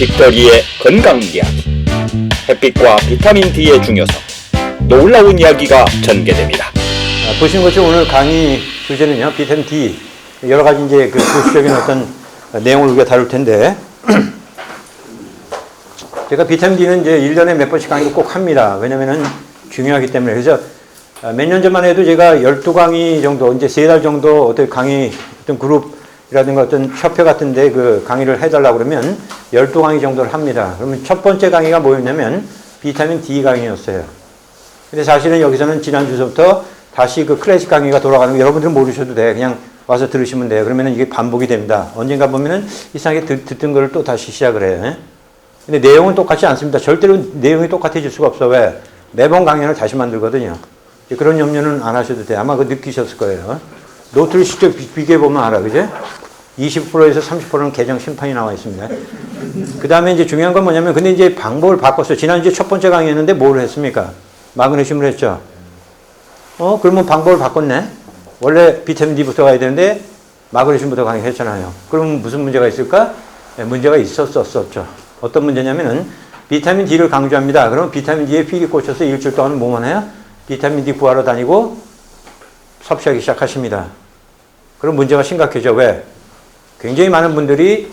빅터리의 건강 이야기, 햇빛과 비타민 D의 중요성, 놀라운 이야기가 전개됩니다. 보시는 것처럼 오늘 강의 주제는요, 비타민 D. 여러 가지 이제 그 도시적인 어떤 내용을 우리가 다룰 텐데, 제가 비타민 D는 이제 1년에 몇 번씩 강의를 꼭 합니다. 왜냐면은 중요하기 때문에. 그래서 몇 년 전만 해도 제가 12강의 정도, 이제 3달 정도 어떤 강의, 어떤 그룹이라든가 어떤 협회 같은데 그 강의를 해달라고 그러면 12강의 정도를 합니다. 그러면 첫 번째 강의가 뭐였냐면 비타민 D 강의였어요. 근데 사실은 여기서는 지난주부터 다시 그 클래식 강의가 돌아가는 거 여러분들은 모르셔도 돼. 그냥 와서 들으시면 돼요. 그러면은 이게 반복이 됩니다. 언젠가 보면은 이상하게 듣던 거를 또 다시 시작을 해요. 근데 내용은 똑같지 않습니다. 절대로 내용이 똑같아질 수가 없어. 왜? 매번 강연을 다시 만들거든요. 그런 염려는 안 하셔도 돼. 아마 그거 느끼셨을 거예요. 노트를 직접 비교해보면 알아. 그죠? 20%에서 30%는 개정 심판이 나와 있습니다. 그 다음에 이제 중요한 건 뭐냐면, 근데 이제 방법을 바꿨어요. 지난주에 첫 번째 강의였는데 뭘 했습니까? 마그네슘을 했죠. 그러면 방법을 바꿨네? 원래 비타민 D부터 가야 되는데, 마그네슘부터 강의했잖아요. 그럼 무슨 문제가 있을까? 네, 문제가 있었었죠. 어떤 문제냐면은, 비타민 D를 강조합니다. 그러면 비타민 D에 필이 꽂혀서 일주일 동안 뭐만 해요? 비타민 D 구하러 다니고 섭취하기 시작하십니다. 그럼 문제가 심각해져. 왜? 굉장히 많은 분들이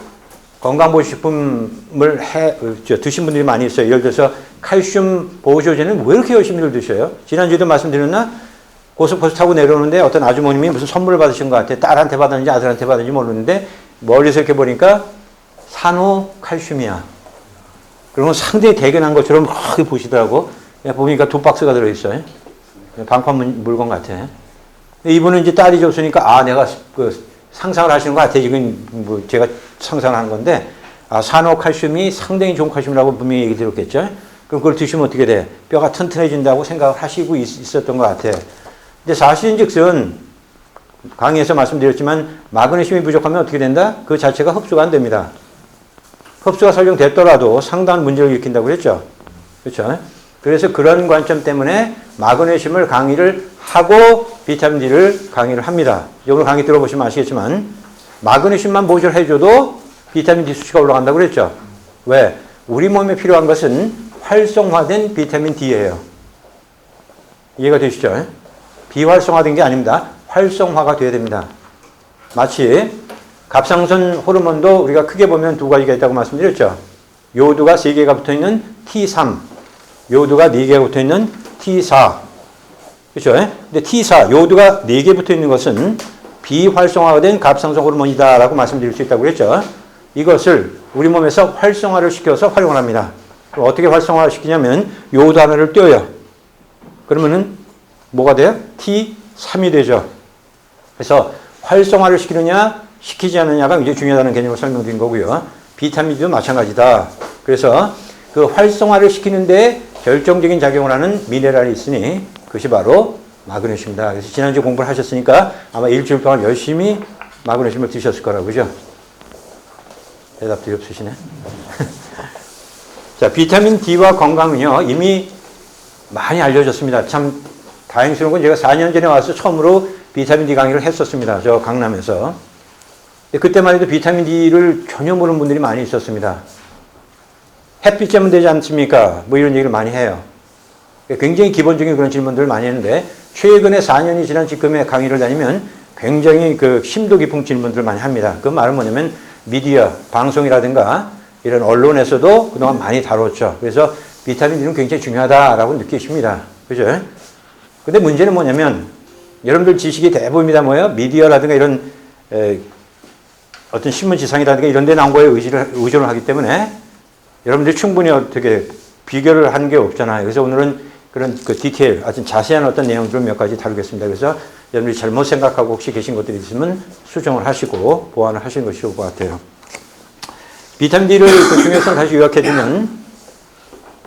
건강보조식품을 드신 분들이 많이 있어요. 예를 들어서 칼슘 보조제는 왜 이렇게 열심히 드셔요? 지난주에도 말씀드렸나? 고속버스 타고 내려오는데 어떤 아주머님이 무슨 선물을 받으신 것 같아요. 딸한테 받았는지 아들한테 받았는지 모르는데 멀리서 이렇게 보니까 산호칼슘이야. 그러면 상당히 대견한 것처럼 그렇게 보시더라고. 보니까 2박스가 들어있어요. 방판 물건 같아. 이분은 이제 딸이 줬으니까, 내가 그 상상을 하시는 것 같아. 지금 뭐 제가 상상을 하는 건데, 산호칼슘이 상당히 좋은 칼슘이라고 분명히 얘기 들었겠죠. 그럼 그걸 드시면 어떻게 돼? 뼈가 튼튼해진다고 생각을 하시고 있었던 것 같아. 근데 사실은즉슨 강의에서 말씀드렸지만 마그네슘이 부족하면 어떻게 된다? 그 자체가 흡수가 안 됩니다. 흡수가 설령 됐더라도 상당한 문제를 일으킨다고 그랬죠. 그렇죠? 그래서 그런 관점 때문에 마그네슘을 강의를 하고 비타민 D를 강의를 합니다. 오늘 강의 들어보시면 아시겠지만 마그네슘만 보조를 해줘도 비타민 D 수치가 올라간다고 그랬죠. 왜? 우리 몸에 필요한 것은 활성화된 비타민 D예요. 이해가 되시죠? 비활성화된 게 아닙니다. 활성화가 돼야 됩니다. 마치 갑상선 호르몬도 우리가 크게 보면 2가지가 있다고 말씀드렸죠. 요오드가 3개가 붙어있는 T3, 요오드가 4개가 붙어있는 T4. 그렇죠? 근데 T4, 요오드가 4개 붙어있는 것은 비활성화가 된 갑상선 호르몬이다 라고 말씀드릴 수 있다고 그랬죠. 이것을 우리 몸에서 활성화를 시켜서 활용을 합니다. 어떻게 활성화를 시키냐면 요오드 하나를 떼어요. 그러면은 뭐가 돼요? T3이 되죠. 그래서 활성화를 시키느냐 시키지 않느냐가 굉장히 중요하다는 개념을 설명드린 거고요. 비타민도 마찬가지다. 그래서 그 활성화를 시키는데 결정적인 작용을 하는 미네랄이 있으니 그것이 바로 마그네슘이다. 그래서 지난주 공부를 하셨으니까 아마 일주일 동안 열심히 마그네슘을 드셨을 거라고, 그죠? 대답들이 없으시네. 자, 비타민 D와 건강은요, 이미 많이 알려졌습니다. 참 다행스러운 건 제가 4년 전에 와서 처음으로 비타민 D 강의를 했었습니다. 저 강남에서. 그때만 해도 비타민 D를 전혀 모르는 분들이 많이 있었습니다. 햇빛 쬐면 되지 않습니까? 뭐 이런 얘기를 많이 해요. 굉장히 기본적인 그런 질문들을 많이 했는데 최근에 4년이 지난 지금의 강의를 다니면 굉장히 그 심도 깊은 질문들을 많이 합니다. 그 말은 뭐냐면 미디어, 방송이라든가 이런 언론에서도 그동안 많이 다뤘죠. 그래서 비타민 D는 굉장히 중요하다라고 느끼십니다. 그죠? 근데 문제는 뭐냐면 여러분들 지식이 대부분이다 뭐예요? 미디어라든가 이런 어떤 신문지상이라든가 이런 데 나온 거에 의존을 하기 때문에 여러분들이 충분히 어떻게 비교를 하는 게 없잖아요. 그래서 오늘은 그런 그 디테일, 아주 자세한 어떤 내용들을 몇 가지 다루겠습니다. 그래서 여러분들이 잘못 생각하고 혹시 계신 것들이 있으면 수정을 하시고 보완을 하시는 것이 좋을 것 같아요. 비타민 D를 그 중요성을 다시 요약해주면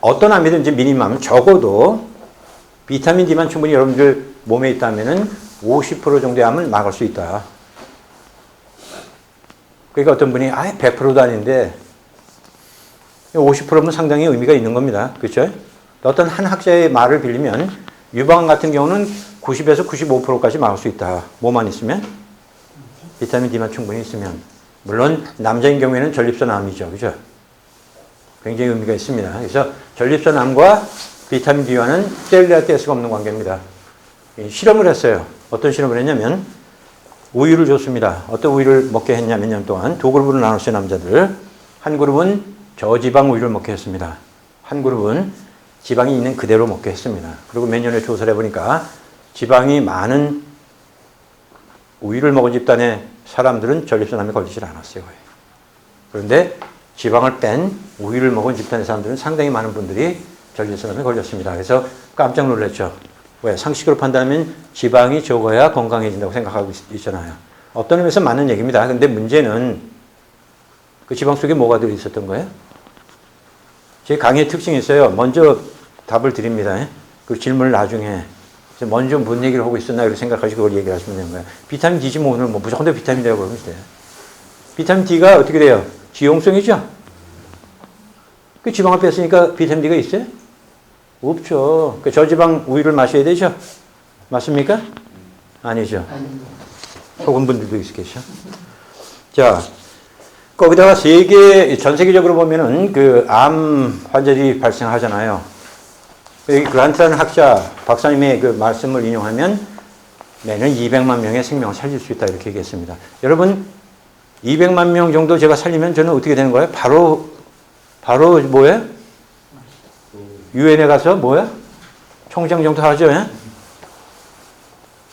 어떤 암이든지 미니멈 적어도 비타민 D만 충분히 여러분들 몸에 있다면은 50% 정도의 암은 막을 수 있다. 그러니까 어떤 분이 100%도 아닌데 50%면 상당히 의미가 있는 겁니다. 그렇죠? 어떤 한 학자의 말을 빌리면 유방암 같은 경우는 90에서 95%까지 막을 수 있다. 뭐만 있으면? 비타민 D만 충분히 있으면. 물론 남자인 경우에는 전립선암이죠. 그죠? 굉장히 의미가 있습니다. 그래서 전립선암과 비타민 D와는 뗄래야 뗄 수가 없는 관계입니다. 실험을 했어요. 어떤 실험을 했냐면 우유를 줬습니다. 어떤 우유를 먹게 했냐면 몇 년 동안 두 그룹으로 나눴어요. 남자들. 한 그룹은 저지방 우유를 먹게 했습니다. 한 그룹은 지방이 있는 그대로 먹게 했습니다. 그리고 몇 년을 조사를 해보니까 지방이 많은 우유를 먹은 집단의 사람들은 전립선암에 걸리질 않았어요. 그런데 지방을 뺀 우유를 먹은 집단의 사람들은 상당히 많은 분들이 전립선암에 걸렸습니다. 그래서 깜짝 놀랐죠. 왜? 상식으로 판단하면 지방이 적어야 건강해진다고 생각하고 있잖아요. 어떤 의미에서 맞는 얘기입니다. 근데 문제는 그 지방 속에 뭐가 들어있었던 거예요? 제 강의의 특징이 있어요. 먼저 답을 드립니다. 그 질문을 나중에. 먼저 뭔 얘기를 하고 있었나 이렇게 생각하시고 그걸 얘기를 하시면 되는 거예요. 비타민 D지 뭐 오늘 뭐 무조건 비타민 D라고 그러면 돼요. 비타민 D가 어떻게 돼요? 지용성이죠? 그 지방을 뺐으니까 비타민 D가 있어요? 없죠. 그 저지방 우유를 마셔야 되죠? 맞습니까? 아니죠. 속은 분들도 있겠죠. 자, 거기다가 전 세계적으로 보면은 그 암 환자들이 발생하잖아요. 여기 그란트라는 학자, 박사님의 그 말씀을 인용하면 매년 200만 명의 생명을 살릴 수 있다 이렇게 얘기했습니다. 여러분, 200만 명 정도 제가 살리면 저는 어떻게 되는 거예요? 바로 뭐예요? 유엔에 가서 뭐야? 총장 정도 하죠. 예?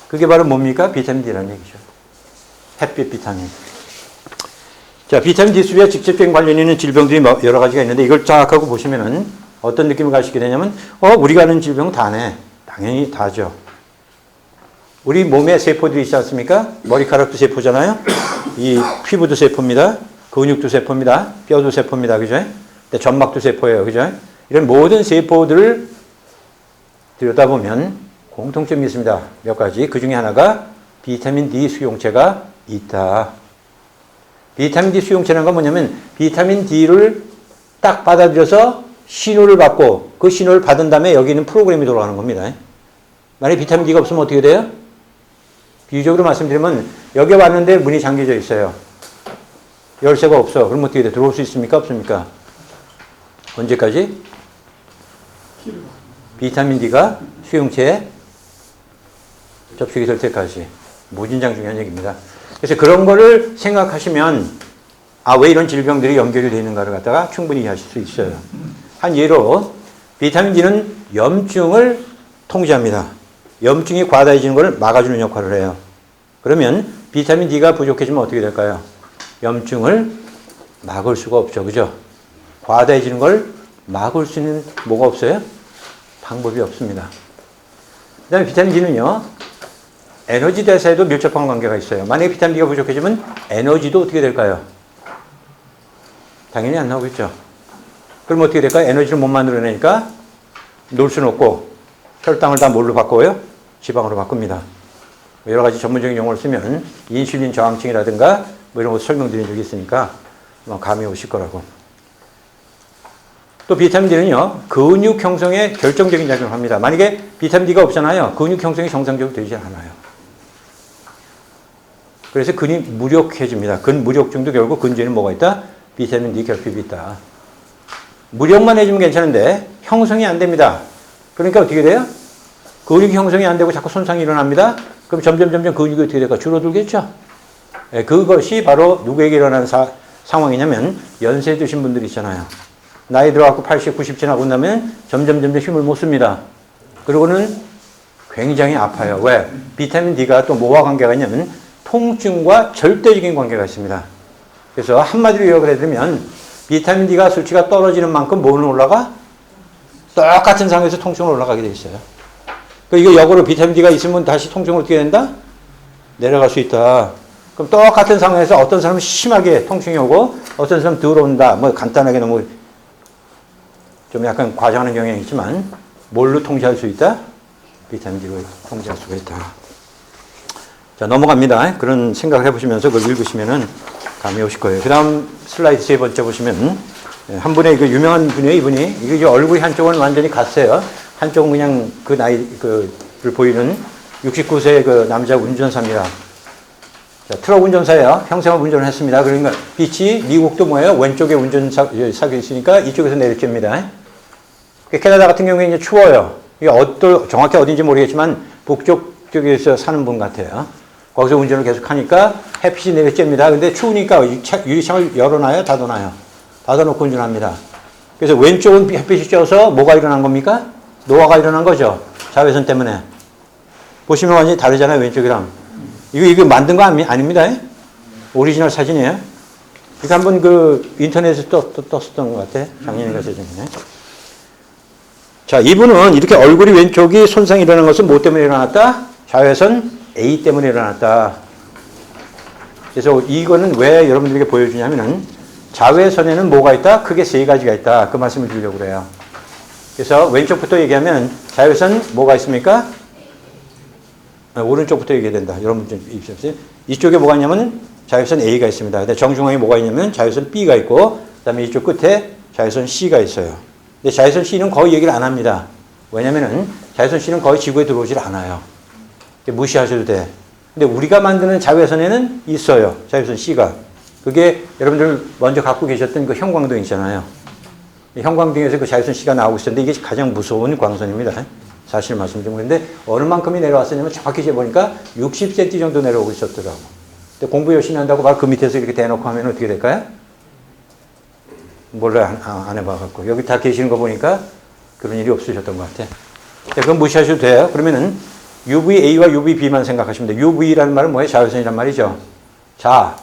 그게 바로 뭡니까? 비타민 D라는 얘기죠. 햇빛 비타민. 자, 비타민 D 수비와 직접적인 관련이 있는 질병들이 여러 가지가 있는데 이걸 쫙 하고 보시면은 어떤 느낌을 가지게 되냐면 우리가 아는 질병은 다네. 당연히 다죠. 우리 몸에 세포들이 있지 않습니까? 머리카락도 세포잖아요. 이 피부도 세포입니다. 근육도 세포입니다. 뼈도 세포입니다. 그죠? 점막도 세포예요. 그죠? 이런 모든 세포들을 들여다보면 공통점이 있습니다. 몇 가지. 그 중에 하나가 비타민 D 수용체가 있다. 비타민 D 수용체라는 건 뭐냐면 비타민 D를 딱 받아들여서 신호를 받고 그 신호를 받은 다음에 여기 있는 프로그램이 돌아가는 겁니다. 만약에 비타민 D가 없으면 어떻게 돼요? 비유적으로 말씀드리면 여기 왔는데 문이 잠겨져 있어요. 열쇠가 없어. 그럼 어떻게 돼? 들어올 수 있습니까? 없습니까? 언제까지? 비타민 D가 수용체에 접촉이 될 때까지. 무진장 중요한 얘기입니다. 그래서 그런 거를 생각하시면 왜 이런 질병들이 연결이 되어 있는가를 갖다가 충분히 이해하실 수 있어요. 한 예로 비타민 D는 염증을 통제합니다. 염증이 과다해지는 것을 막아주는 역할을 해요. 그러면 비타민 D가 부족해지면 어떻게 될까요? 염증을 막을 수가 없죠. 그죠? 과다해지는 걸 막을 수 있는 뭐가 없어요? 방법이 없습니다. 그 다음에 비타민 D는요, 에너지 대사에도 밀접한 관계가 있어요. 만약에 비타민 D가 부족해지면 에너지도 어떻게 될까요? 당연히 안 나오겠죠. 그럼 어떻게 될까요? 에너지를 못 만들어내니까 놀 수는 없고 혈당을 다 뭘로 바꿔요? 지방으로 바꿉니다. 여러 가지 전문적인 용어를 쓰면 인슐린 저항증이라든가 뭐 이런 거 설명드린 적이 있으니까 감이 오실 거라고. 또 비타민 D는요, 근육 형성에 결정적인 작용을 합니다. 만약에 비타민 D가 없잖아요. 근육 형성이 정상적으로 되지 않아요. 그래서 근이 무력해집니다. 근무력증도 결국 근주에는 뭐가 있다? 비타민 D 결핍이 있다. 무력만 해주면 괜찮은데 형성이 안 됩니다. 그러니까 어떻게 돼요? 근육 형성이 안 되고 자꾸 손상이 일어납니다. 그럼 점점 근육이 어떻게 될까? 줄어들겠죠? 네, 그것이 바로 누구에게 일어나는 상황이냐면 연세 드신 분들 있잖아요. 나이 들어갖고 80, 90 지나고 나면 점점 힘을 못 씁니다. 그러고는 굉장히 아파요. 왜? 비타민 D가 또 뭐와 관계가 있냐면 통증과 절대적인 관계가 있습니다. 그래서 한마디로 요약을 해드리면 비타민 D가 수치가 떨어지는 만큼 뭐는 올라가? 똑같은 상황에서 통증은 올라가게 돼 있어요. 이거 역으로 비타민 D가 있으면 다시 통증은 어떻게 된다? 내려갈 수 있다. 그럼 똑같은 상황에서 어떤 사람은 심하게 통증이 오고 어떤 사람은 덜 온다. 뭐 간단하게 너무 좀 약간 과장하는 경향이 있지만 뭘로 통제할 수 있다? 비타민 D로 통제할 수가 있다. 자, 넘어갑니다. 그런 생각을 해보시면서 그걸 읽으시면은 감이 오실 거예요. 그 다음 슬라이드 세 번째 보시면 한 분의 그 유명한 분이에요. 이분이 이게 얼굴이 한쪽은 완전히 갔어요. 한쪽은 그냥 그 나이를 보이는 69세 그 남자 운전사입니다. 자, 트럭 운전사예요. 평생을 운전을 했습니다. 그러니까 빛이 미국도 뭐예요? 왼쪽에 운전사가 있으니까 이쪽에서 내리쬐입니다. 캐나다 같은 경우에 이제 추워요. 이게 정확히 어딘지 모르겠지만 북쪽 쪽에서 사는 분 같아요. 거기서 운전을 계속 하니까 햇빛이 내리쬐입니다. 근데 추우니까 유리창을 열어놔요? 닫아놔요? 닫아놓고 운전합니다. 그래서 왼쪽은 햇빛이 쬐어서 뭐가 일어난 겁니까? 노화가 일어난 거죠. 자외선 때문에. 보시면 완전히 다르잖아요. 왼쪽이랑. 이거 만든 거 아닙니다. 오리지널 사진이에요. 이거 한번 그 인터넷에 떴었던 것 같아. 작년인가 재작년에. 자, 이분은 이렇게 얼굴이 왼쪽이 손상이 일어난 것은 뭐 때문에 일어났다? 자외선 A 때문에 일어났다. 그래서 이거는 왜 여러분들에게 보여주냐면은 자외선에는 뭐가 있다? 크게 세 가지가 있다. 그 말씀을 드리려고 그래요. 그래서 왼쪽부터 얘기하면 자외선 뭐가 있습니까? 오른쪽부터 얘기해야 된다. 여러분 좀 입시하세요. 이쪽에 뭐가 있냐면 자외선 A가 있습니다. 근데 정중앙에 뭐가 있냐면 자외선 B가 있고, 그 다음에 이쪽 끝에 자외선 C가 있어요. 근데 자외선 C는 거의 얘기를 안 합니다. 왜냐면은 자외선 C는 거의 지구에 들어오질 않아요. 무시하셔도 돼. 근데 우리가 만드는 자외선에는 있어요. 자외선 C가. 그게 여러분들 먼저 갖고 계셨던 그 형광등 있잖아요. 형광등에서 그 자외선 C가 나오고 있었는데 이게 가장 무서운 광선입니다. 사실 말씀드리면. 근데 어느 만큼이 내려왔었냐면 정확히 재보니까 60cm 정도 내려오고 있었더라고. 근데 공부 열심히 한다고 바로 그 밑에서 이렇게 대놓고 하면 어떻게 될까요? 몰라요. 안 해봐갖고. 여기 다 계시는 거 보니까 그런 일이 없으셨던 것 같아. 그건 무시하셔도 돼요. 그러면은 UVA와 UVB만 생각하시면 돼요. UV라는 말은 뭐예요? 자외선이란 말이죠. 자,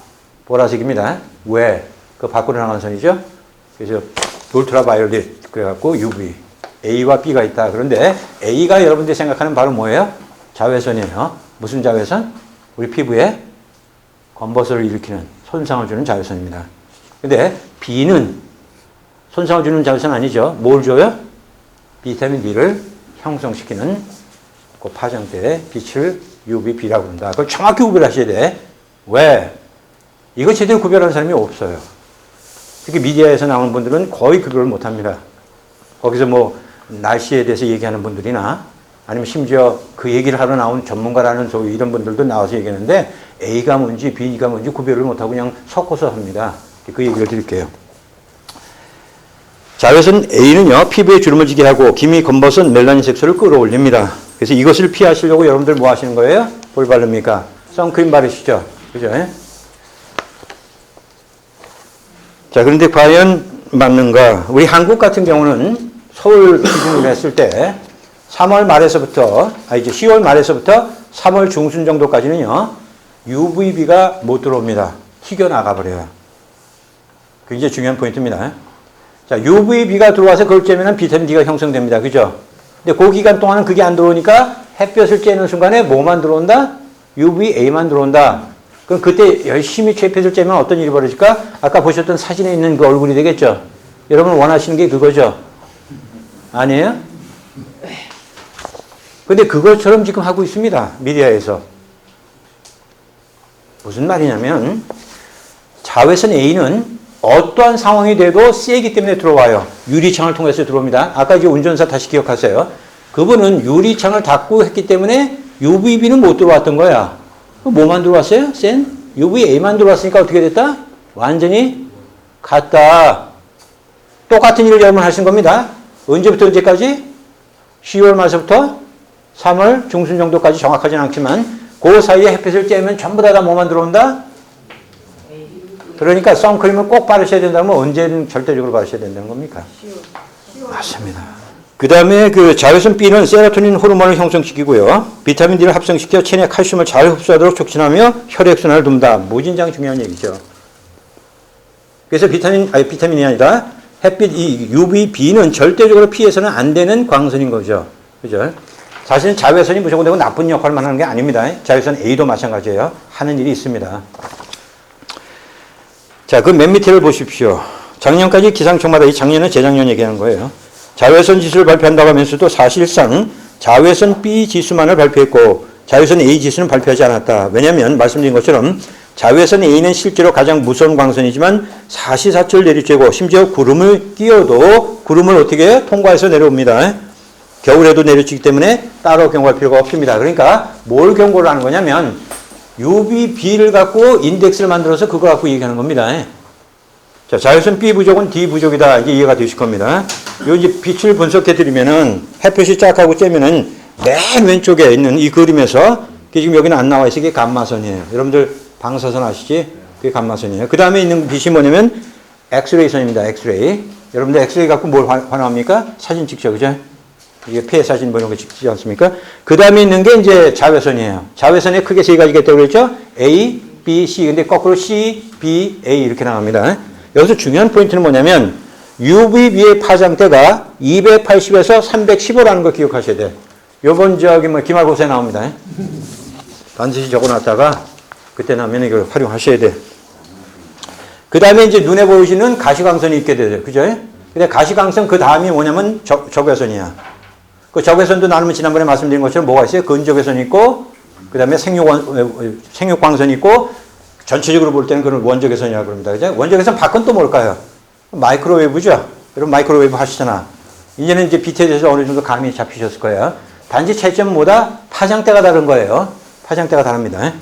보라색입니다. 왜? 그 밖으로 나가는 선이죠. 그래서 울트라바이올릿 그래갖고 UV. A와 B가 있다. 그런데 A가 여러분들이 생각하는 바로 뭐예요? 자외선이에요. 무슨 자외선? 우리 피부에 검버섯을 일으키는 손상을 주는 자외선입니다. 근데 B는 손상을 주는 자외선 아니죠. 뭘 줘요? 비타민 B를 형성시키는 그 파장대의 빛을 UVB라고 한다. 그걸 정확히 구별하셔야 돼. 왜? 이거 제대로 구별하는 사람이 없어요. 특히 미디어에서 나오는 분들은 거의 구별을 못합니다. 거기서 뭐 날씨에 대해서 얘기하는 분들이나 아니면 심지어 그 얘기를 하러 나온 전문가라는 소위 이런 분들도 나와서 얘기하는데 A가 뭔지 B가 뭔지 구별을 못하고 그냥 섞어서 합니다. 그 얘기를 드릴게요. 자외선 A는요, 피부에 주름을 지게 하고 기미 검버섯 멜라닌 색소를 끌어올립니다. 그래서 이것을 피하시려고 여러분들 뭐 하시는 거예요? 뭘 바릅니까? 선크림 바르시죠? 그죠? 자, 그런데 과연 맞는가? 우리 한국 같은 경우는 서울 기준으로 했을 때 3월 말에서부터, 이제 10월 말에서부터 3월 중순 정도까지는요, UVB가 못 들어옵니다. 튀겨나가 버려요. 굉장히 중요한 포인트입니다. 자, UVB가 들어와서 그걸 쬐면 비타민 D가 형성됩니다. 그죠? 근데 그 기간 동안은 그게 안 들어오니까 햇볕을 쬐는 순간에 뭐만 들어온다? UVA만 들어온다. 그럼 그때 열심히 햇볕을 쬐면 어떤 일이 벌어질까? 아까 보셨던 사진에 있는 그 얼굴이 되겠죠? 여러분 원하시는 게 그거죠? 아니에요? 근데 그것처럼 지금 하고 있습니다. 미디어에서. 무슨 말이냐면 자외선 A는 어떠한 상황이 돼도 세기 때문에 들어와요. 유리창을 통해서 들어옵니다. 아까 이제 운전사 다시 기억하세요. 그분은 유리창을 닫고 했기 때문에 UVB는 못 들어왔던 거야. 뭐만 들어왔어요? 센? UVA만 들어왔으니까 어떻게 됐다? 완전히 갔다. 똑같은 일을 여러분 하신 겁니다. 언제부터 언제까지? 10월 말서부터 3월 중순 정도까지 정확하진 않지만 그 사이에 햇빛을 쬐면 전부 다 뭐만 들어온다? 그러니까 선크림을 꼭 바르셔야 된다면 언제는 절대적으로 바르셔야 된다는 겁니까? 맞습니다. 그 다음에 그 자외선 B는 세로토닌 호르몬을 형성시키고요. 비타민 D를 합성시켜 체내 칼슘을 잘 흡수하도록 촉진하며 혈액순환을 돕니다. 무진장 중요한 얘기죠. 그래서 비타민이 아니라 햇빛 이 UVB는 절대적으로 피해서는 안 되는 광선인 거죠. 그죠? 사실은 자외선이 무조건 되고 나쁜 역할만 하는 게 아닙니다. 자외선 A도 마찬가지예요. 하는 일이 있습니다. 자, 그 맨 밑에를 보십시오. 작년까지 기상청마다, 이 작년은 재작년 얘기하는 거예요. 자외선 지수를 발표한다고 하면서도 사실상 자외선 B 지수만을 발표했고 자외선 A 지수는 발표하지 않았다. 왜냐하면 말씀드린 것처럼 자외선 A는 실제로 가장 무서운 광선이지만 사시사철 내리쬐고 심지어 구름을 끼워도 구름을 어떻게 해요? 통과해서 내려옵니다. 겨울에도 내려치기 때문에 따로 경고할 필요가 없습니다. 그러니까 뭘 경고를 하는 거냐면 UVB를 갖고 인덱스를 만들어서 그거 갖고 얘기하는 겁니다. 자, 자외선 B 부족은 D 부족이다. 이게 이해가 되실 겁니다. 요 이제 빛을 분석해 드리면은 햇볕이 쫙 하고 쬐면은 맨 왼쪽에 있는 이 그림에서 지금 여기는 안 나와 있어. 이게 감마선이에요. 여러분들 방사선 아시지? 그게 감마선이에요. 그 다음에 있는 빛이 뭐냐면 엑스레이 선입니다. 엑스레이. 여러분들 엑스레이 갖고 뭘 환호합니까? 사진 찍죠. 그죠? 이게 폐 사진 뭐 이런 거 찍지 않습니까? 그 다음에 있는 게 이제 자외선이에요. 자외선에 크게 세 가지가 있다고 그랬죠? A, B, C. 근데 거꾸로 C, B, A 이렇게 나갑니다. 여기서 중요한 포인트는 뭐냐면 UVB의 파장대가 280에서 315라는 걸 기억하셔야 돼요. 요번 저기 뭐 기말고사에 나옵니다. 반드시 적어놨다가 그때 나면 이걸 활용하셔야 돼요. 그 다음에 이제 눈에 보이시는 가시광선이 있게 되죠. 그죠? 근데 가시광선 그 다음이 뭐냐면 적외선이야. 그 적외선도 나누면 지난번에 말씀드린 것처럼 뭐가 있어요? 근적외선이 있고, 그 다음에 생육광선이 있고, 전체적으로 볼 때는 그런 원적외선이라고 그럽니다. 그죠? 원적외선 밖은 또 뭘까요? 마이크로웨이브죠? 여러분 마이크로웨이브 하시잖아. 이제는 이제 빛에 대해서 어느 정도 감이 잡히셨을 거예요. 단지 차이점은 뭐다? 파장대가 다른 거예요. 파장대가 다릅니다.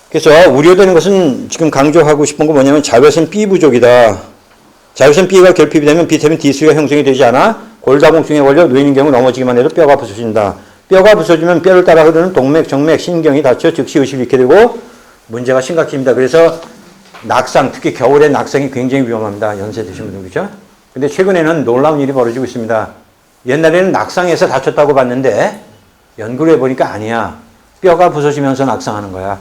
그래서 우려되는 것은 지금 강조하고 싶은 거 뭐냐면 자외선 B 부족이다. 자외선 B가 결핍이 되면 비타민 D수가 형성이 되지 않아 골다공증에 걸려 누이는 경우 넘어지기만 해도 뼈가 부서진다. 뼈가 부서지면 뼈를 따라 흐르는 동맥, 정맥, 신경이 닫혀 즉시 의식을 잃게 되고 문제가 심각해집니다. 그래서 낙상, 특히 겨울에 낙상이 굉장히 위험합니다. 연세 드신 분들 그렇죠? 근데 최근에는 놀라운 일이 벌어지고 있습니다. 옛날에는 낙상해서 다쳤다고 봤는데 연구를 해보니까 아니야. 뼈가 부서지면서 낙상하는 거야.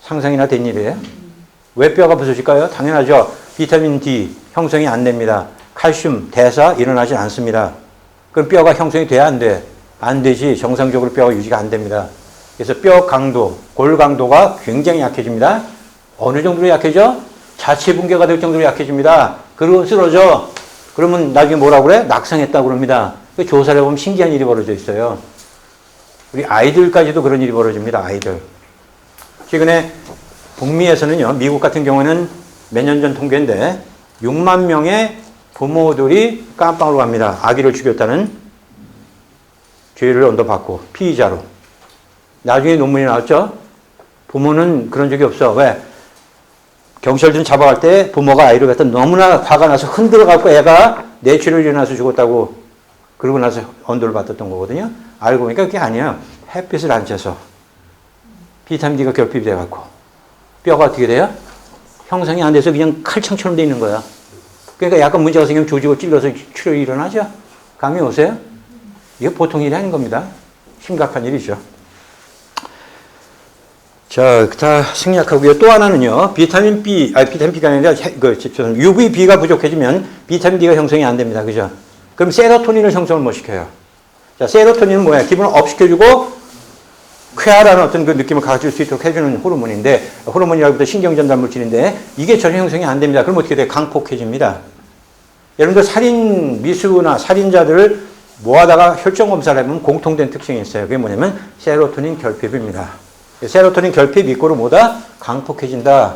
상상이나 된 일이에요? 왜 뼈가 부서질까요? 당연하죠. 비타민 D 형성이 안 됩니다. 칼슘 대사 일어나지 않습니다. 그럼 뼈가 형성이 돼야 안 돼? 안 되지. 정상적으로 뼈가 유지가 안 됩니다. 그래서 뼈 강도, 골 강도가 굉장히 약해집니다. 어느 정도로 약해져? 자체 붕괴가 될 정도로 약해집니다. 그리고 쓰러져. 그러면 나중에 뭐라고 그래? 낙상했다고 그럽니다. 그 조사를 해보면 신기한 일이 벌어져 있어요. 우리 아이들까지도 그런 일이 벌어집니다. 아이들. 최근에 북미에서는요, 미국 같은 경우는 몇 년 전 통계인데 6만 명의 부모들이 깜빵으로 갑니다. 아기를 죽였다는 죄를 언도받고 피의자로. 나중에 논문이 나왔죠. 부모는 그런 적이 없어. 왜? 경찰들은 잡아갈 때 부모가 아이를 갖다 너무나 화가 나서 흔들어갖고 애가 뇌출혈이 일어나서 죽었다고 그러고 나서 언도를 받았던 거거든요. 알고 보니까 그게 아니에요. 햇빛을 안 쬐서 비타민 D가 결핍이 돼갖고 뼈가 어떻게 돼요? 형성이 안 돼서 그냥 칼창처럼 돼 있는 거야. 그러니까 약간 문제가 생기면 조직을 찔러서 출혈이 일어나죠. 감이 오세요? 이게 보통 일이 아닌 겁니다. 심각한 일이죠. 자, 다 생략하고요. 또 하나는요. 비타민 B가 아니라 UVB가 부족해지면 비타민 D가 형성이 안 됩니다. 그죠? 그럼 세로토닌을 형성을 못 시켜요. 자, 세로토닌은 뭐야? 기분을 업 시켜주고 쾌활한 어떤 그 느낌을 가질 수 있도록 해주는 호르몬인데, 호르몬이라기보다 신경전달 물질인데, 이게 전혀 형성이 안 됩니다. 그럼 어떻게 돼요? 강폭해집니다. 여러분들 살인, 미수나 살인자들을 모아다가 혈전 검사를 해보면 공통된 특징이 있어요. 그게 뭐냐면 세로토닌 결핍입니다. 세로토닌 결핍 이꼬르 뭐다? 강폭해진다.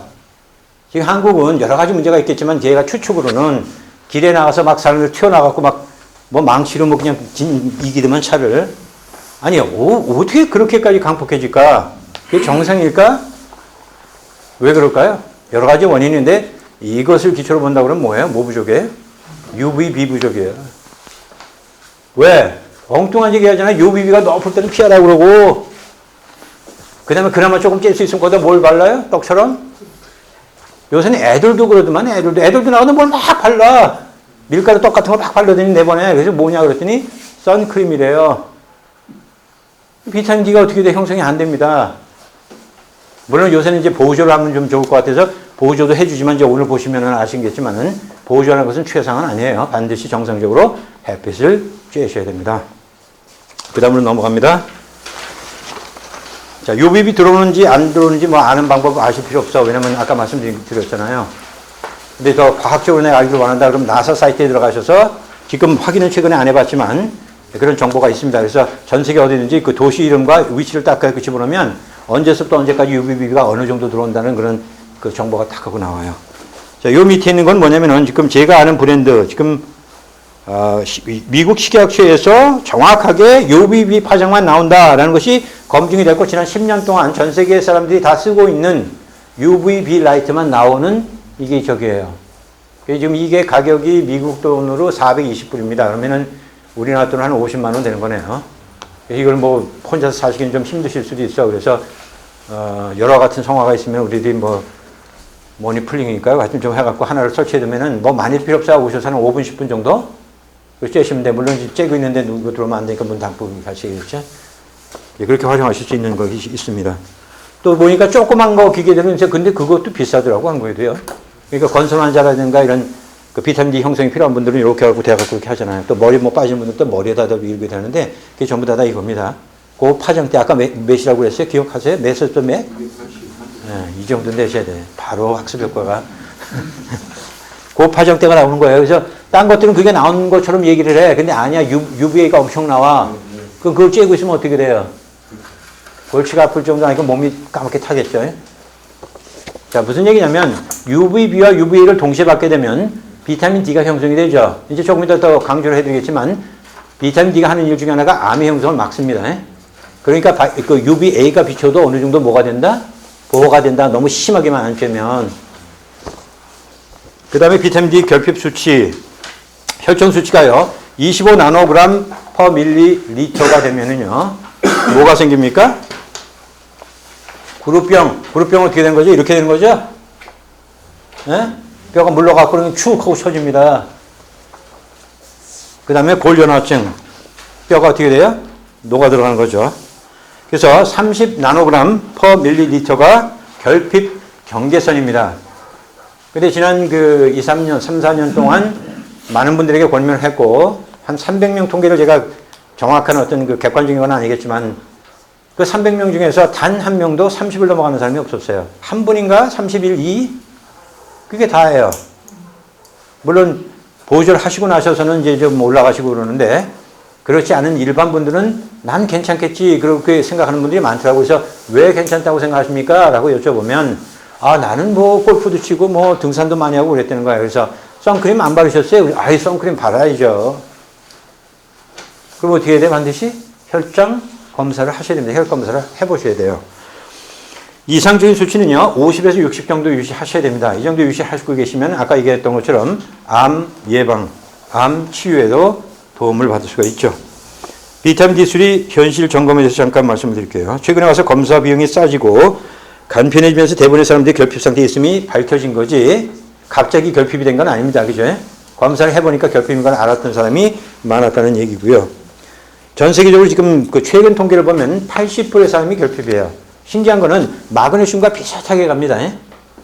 지금 한국은 여러 가지 문제가 있겠지만, 제가 추측으로는 길에 나가서 막 사람들 튀어나가고 막 뭐 망치로 뭐 그냥 이기더만 차를. 아니, 어떻게 그렇게까지 강폭해질까? 그게 정상일까? 왜 그럴까요? 여러 가지 원인인데 이것을 기초로 본다고 그러면 뭐예요? 뭐 부족이에요? UVB 부족이에요. 왜? 엉뚱한 얘기 하잖아요. UVB가 높을 때는 피하라고 그러고, 그 다음에 그나마 조금 쬐 수 있으면 거기다 뭘 발라요? 떡처럼? 요새는 애들도 그러더만, 애들도 나가서 뭘 막 발라. 밀가루 떡 같은 거 막 발라더니 내보내. 그래서 뭐냐 그랬더니 선크림이래요. 비타민 D가 어떻게 돼? 형성이 안 됩니다. 물론 요새는 이제 보조를 하면 좀 좋을 것 같아서 보조도 해주지만, 이제 오늘 보시면 아시겠지만은 보조하는 것은 최상은 아니에요. 반드시 정상적으로 햇빛을 쬐셔야 됩니다. 그 다음으로 넘어갑니다. 자, UVB 들어오는지 안 들어오는지 뭐 아는 방법 아실 필요 없어. 왜냐면 아까 말씀드렸잖아요. 근데 더 과학적으로 내가 알기를 원한다 그러면 나사 사이트에 들어가셔서, 지금 확인은 최근에 안 해봤지만 그런 정보가 있습니다. 그래서 전 세계 어디든지 그 도시 이름과 위치를 딱 집어넣으면 언제서부터 언제까지 UVB가 어느 정도 들어온다는 그런 그 정보가 딱 하고 나와요. 자, 요 밑에 있는 건 뭐냐면은 지금 제가 아는 브랜드, 지금 미국 식약처에서 정확하게 UVB 파장만 나온다라는 것이 검증이 됐고 지난 10년 동안 전 세계 사람들이 다 쓰고 있는 UVB 라이트만 나오는 이게 저기예요. 지금 이게 가격이 미국 돈으로 420불입니다. 그러면은 우리나라 돈 한 50만 원 되는 거네요. 이걸 뭐 혼자서 사시기는 좀 힘드실 수도 있어. 그래서 여러 같은 성화가 있으면 우리들이 뭐 뭐니 풀링이니까요. 하여튼 좀 해갖고 하나를 설치해두면은 뭐 많이 필요 없어. 오셔서 한 5분 10분 정도 쬐시면 돼. 물론 쬐고 있는데 누구 들어오면 안 되니까 문 닫고 가시겠죠. 그렇게 활용하실 수 있는 것이 있습니다. 또 보니까 조그만 거 기계들은 이제 근데 그것도 비싸더라고 한국에도요. 그러니까 건선 환자라든가 이런 그 비타민 D 형성이 필요한 분들은 이렇게 하고 대갖고 그렇게 하잖아요. 또 머리 뭐 빠진 분들은 또 머리에다 밀게 되는데 그게 전부 다 이겁니다. 그 파장대 아까 몇이라고 그랬어요? 기억하세요? 몇이었죠? 몇? 이 정도 내셔야 돼. 바로 학습 효과가. 그 파장대가 나오는 거예요. 그래서 딴 것들은 그게 나오는 것처럼 얘기를 해. 근데 아니야. UVA가 엄청 나와. 그럼 그걸 쬐고 있으면 어떻게 돼요? 골치가 아플 정도 아니고 몸이 까맣게 타겠죠. 자, 무슨 얘기냐면 UVB와 UVA를 동시에 받게 되면 비타민 D가 형성이 되죠. 이제 조금 이따 더 강조를 해드리겠지만 비타민 D가 하는 일 중에 하나가 암의 형성을 막습니다. 그러니까 그 UVA가 비춰도 어느 정도 뭐가 된다? 보호가 된다. 너무 심하게만 안 쬐면. 그 다음에 비타민 D 결핍 수치, 혈청 수치가요. 25 나노그램 퍼 밀리리터가 되면은요. 뭐가 생깁니까? 그룹병 어떻게 되는 거죠? 이렇게 되는 거죠? 예? 뼈가 물러가고 그러면 축 하고 쳐집니다. 그 다음에 골연화증. 뼈가 어떻게 돼요? 녹아 들어가는 거죠. 그래서 30 나노그램 퍼 밀리리터가 결핍 경계선입니다. 근데 지난 그 3, 4년 동안 많은 분들에게 권면을 했고, 한 300명 통계를 제가 정확한 어떤 그 객관적인 건 아니겠지만, 그 300명 중에서 단 한 명도 30을 넘어가는 사람이 없었어요. 한 분인가? 31, 2? 그게 다예요. 물론, 보조를 하시고 나셔서는 이제 좀 올라가시고 그러는데, 그렇지 않은 일반 분들은 난 괜찮겠지. 그렇게 생각하는 분들이 많더라고요. 그래서 왜 괜찮다고 생각하십니까? 라고 여쭤보면, 나는 뭐 골프도 치고 뭐 등산도 많이 하고 그랬다는 거예요. 그래서 선크림 안 바르셨어요? 아이, 선크림 발라야죠. 그럼 어떻게 해야 돼? 반드시 혈장 검사를 하셔야 됩니다. 혈 검사를 해보셔야 돼요. 이상적인 수치는요, 50에서 60 정도 유지하셔야 됩니다. 이 정도 유지하시고 계시면 아까 얘기했던 것처럼 암 예방, 암 치유에도 도움을 받을 수가 있죠. 비타민 D3 현실 점검에 대해서 잠깐 말씀드릴게요. 최근에 와서 검사 비용이 싸지고 간편해지면서 대부분의 사람들이 결핍 상태에 있음이 밝혀진 거지 갑자기 결핍이 된 건 아닙니다. 그죠? 검사를 해보니까 결핍인 걸 알았던 사람이 많았다는 얘기고요. 전 세계적으로 지금 그 최근 통계를 보면 80%의 사람이 결핍이에요. 신기한 거는 마그네슘과 비슷하게 갑니다.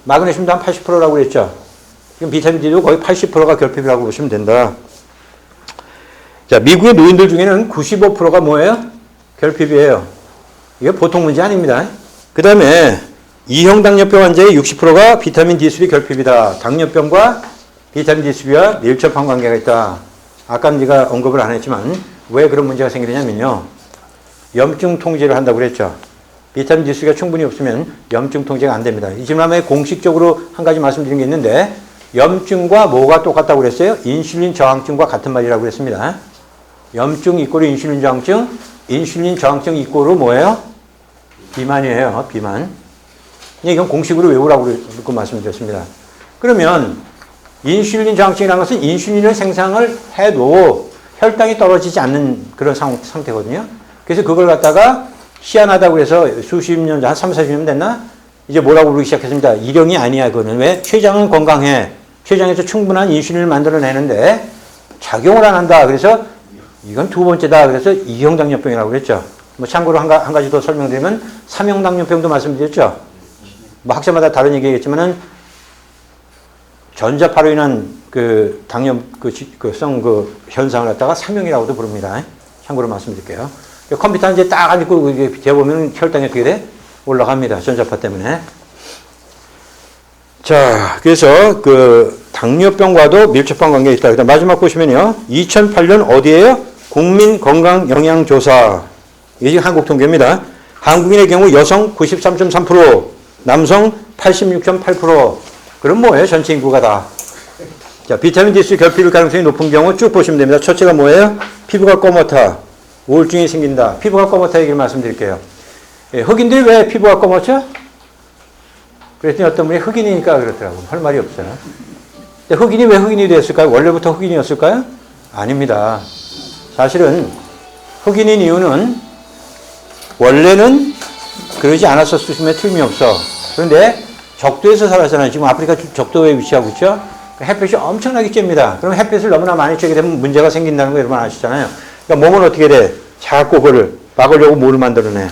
마그네슘도 한 80%라고 그랬죠. 지금 비타민 D도 거의 80%가 결핍이라고 보시면 된다. 자, 미국의 노인들 중에는 95%가 뭐예요? 결핍이에요. 이게 보통 문제 아닙니다. 그 다음에 이형 당뇨병 환자의 60%가 비타민 D3 결핍이다. 당뇨병과 비타민 D3와 밀접한 관계가 있다. 아까 제가 언급을 안 했지만 왜 그런 문제가 생기냐면요. 염증 통제를 한다고 그랬죠. 비타민 D3가 충분히 없으면 염증 통제가 안 됩니다. 이 질문에 공식적으로 한 가지 말씀드린 게 있는데 염증과 뭐가 똑같다고 그랬어요? 인슐린 저항증과 같은 말이라고 그랬습니다. 염증 이꼬르 인슐린 저항증, 인슐린 저항증 이꼬르 뭐예요? 비만이에요. 비만. 이건 공식으로 외우라고 그렇게 말씀드렸습니다. 그러면 인슐린 저항증이라는 것은 인슐린을 생산을 해도 혈당이 떨어지지 않는 그런 상태거든요. 그래서 그걸 갖다가 희한하다고 해서 수십 년, 한 3, 40년 됐나? 이제 뭐라고 부르기 시작했습니다. 일형이 아니야, 그거는. 왜? 췌장은 건강해. 췌장에서 충분한 인슐린을 만들어내는데 작용을 안 한다. 그래서 이건 두 번째다. 그래서 이형 당뇨병이라고 그랬죠. 뭐 참고로 한 가지 더 설명드리면 3형 당뇨병도 말씀드렸죠. 뭐 학자마다 다른 얘기겠지만은 전자파로 인한 그 당뇨 그 현상을 갖다가 3형이라고도 부릅니다. 참고로 말씀드릴게요. 컴퓨터 이제 딱 앉고 재보면 혈당이 어떻게 돼? 올라갑니다. 전자파 때문에. 자, 그래서 그 당뇨병과도 밀접한 관계가 있다. 그다음 마지막 보시면요. 2008년 어디에요? 국민건강영양조사. 이게 지금 한국 통계입니다. 한국인의 경우 여성 93.3%, 남성 86.8%. 그럼 뭐예요? 전체 인구가 다. 자, 비타민 D3 결핍일 가능성이 높은 경우 쭉 보시면 됩니다. 첫째가 뭐예요? 피부가 검었다. 우울증이 생긴다. 피부가 검었다 얘기를 말씀드릴게요. 예, 흑인들이 왜 피부가 검었죠? 그랬더니 어떤 분이 흑인이니까 그렇더라고요. 할 말이 없어요. 근데 흑인이 왜 흑인이 됐을까요? 원래부터 흑인이었을까요? 아닙니다. 사실은 흑인인 이유는 원래는 그러지 않았었으면 틀림이 없어. 그런데 적도에서 살았잖아요. 지금 아프리카 적도에 위치하고 있죠? 햇볕이 엄청나게 쬐입니다. 그럼 햇빛을 너무나 많이 쬐게 되면 문제가 생긴다는 거 여러분 아시잖아요. 그러니까 몸은 어떻게 돼? 자꾸 그걸 막으려고 뭐를 만들어내?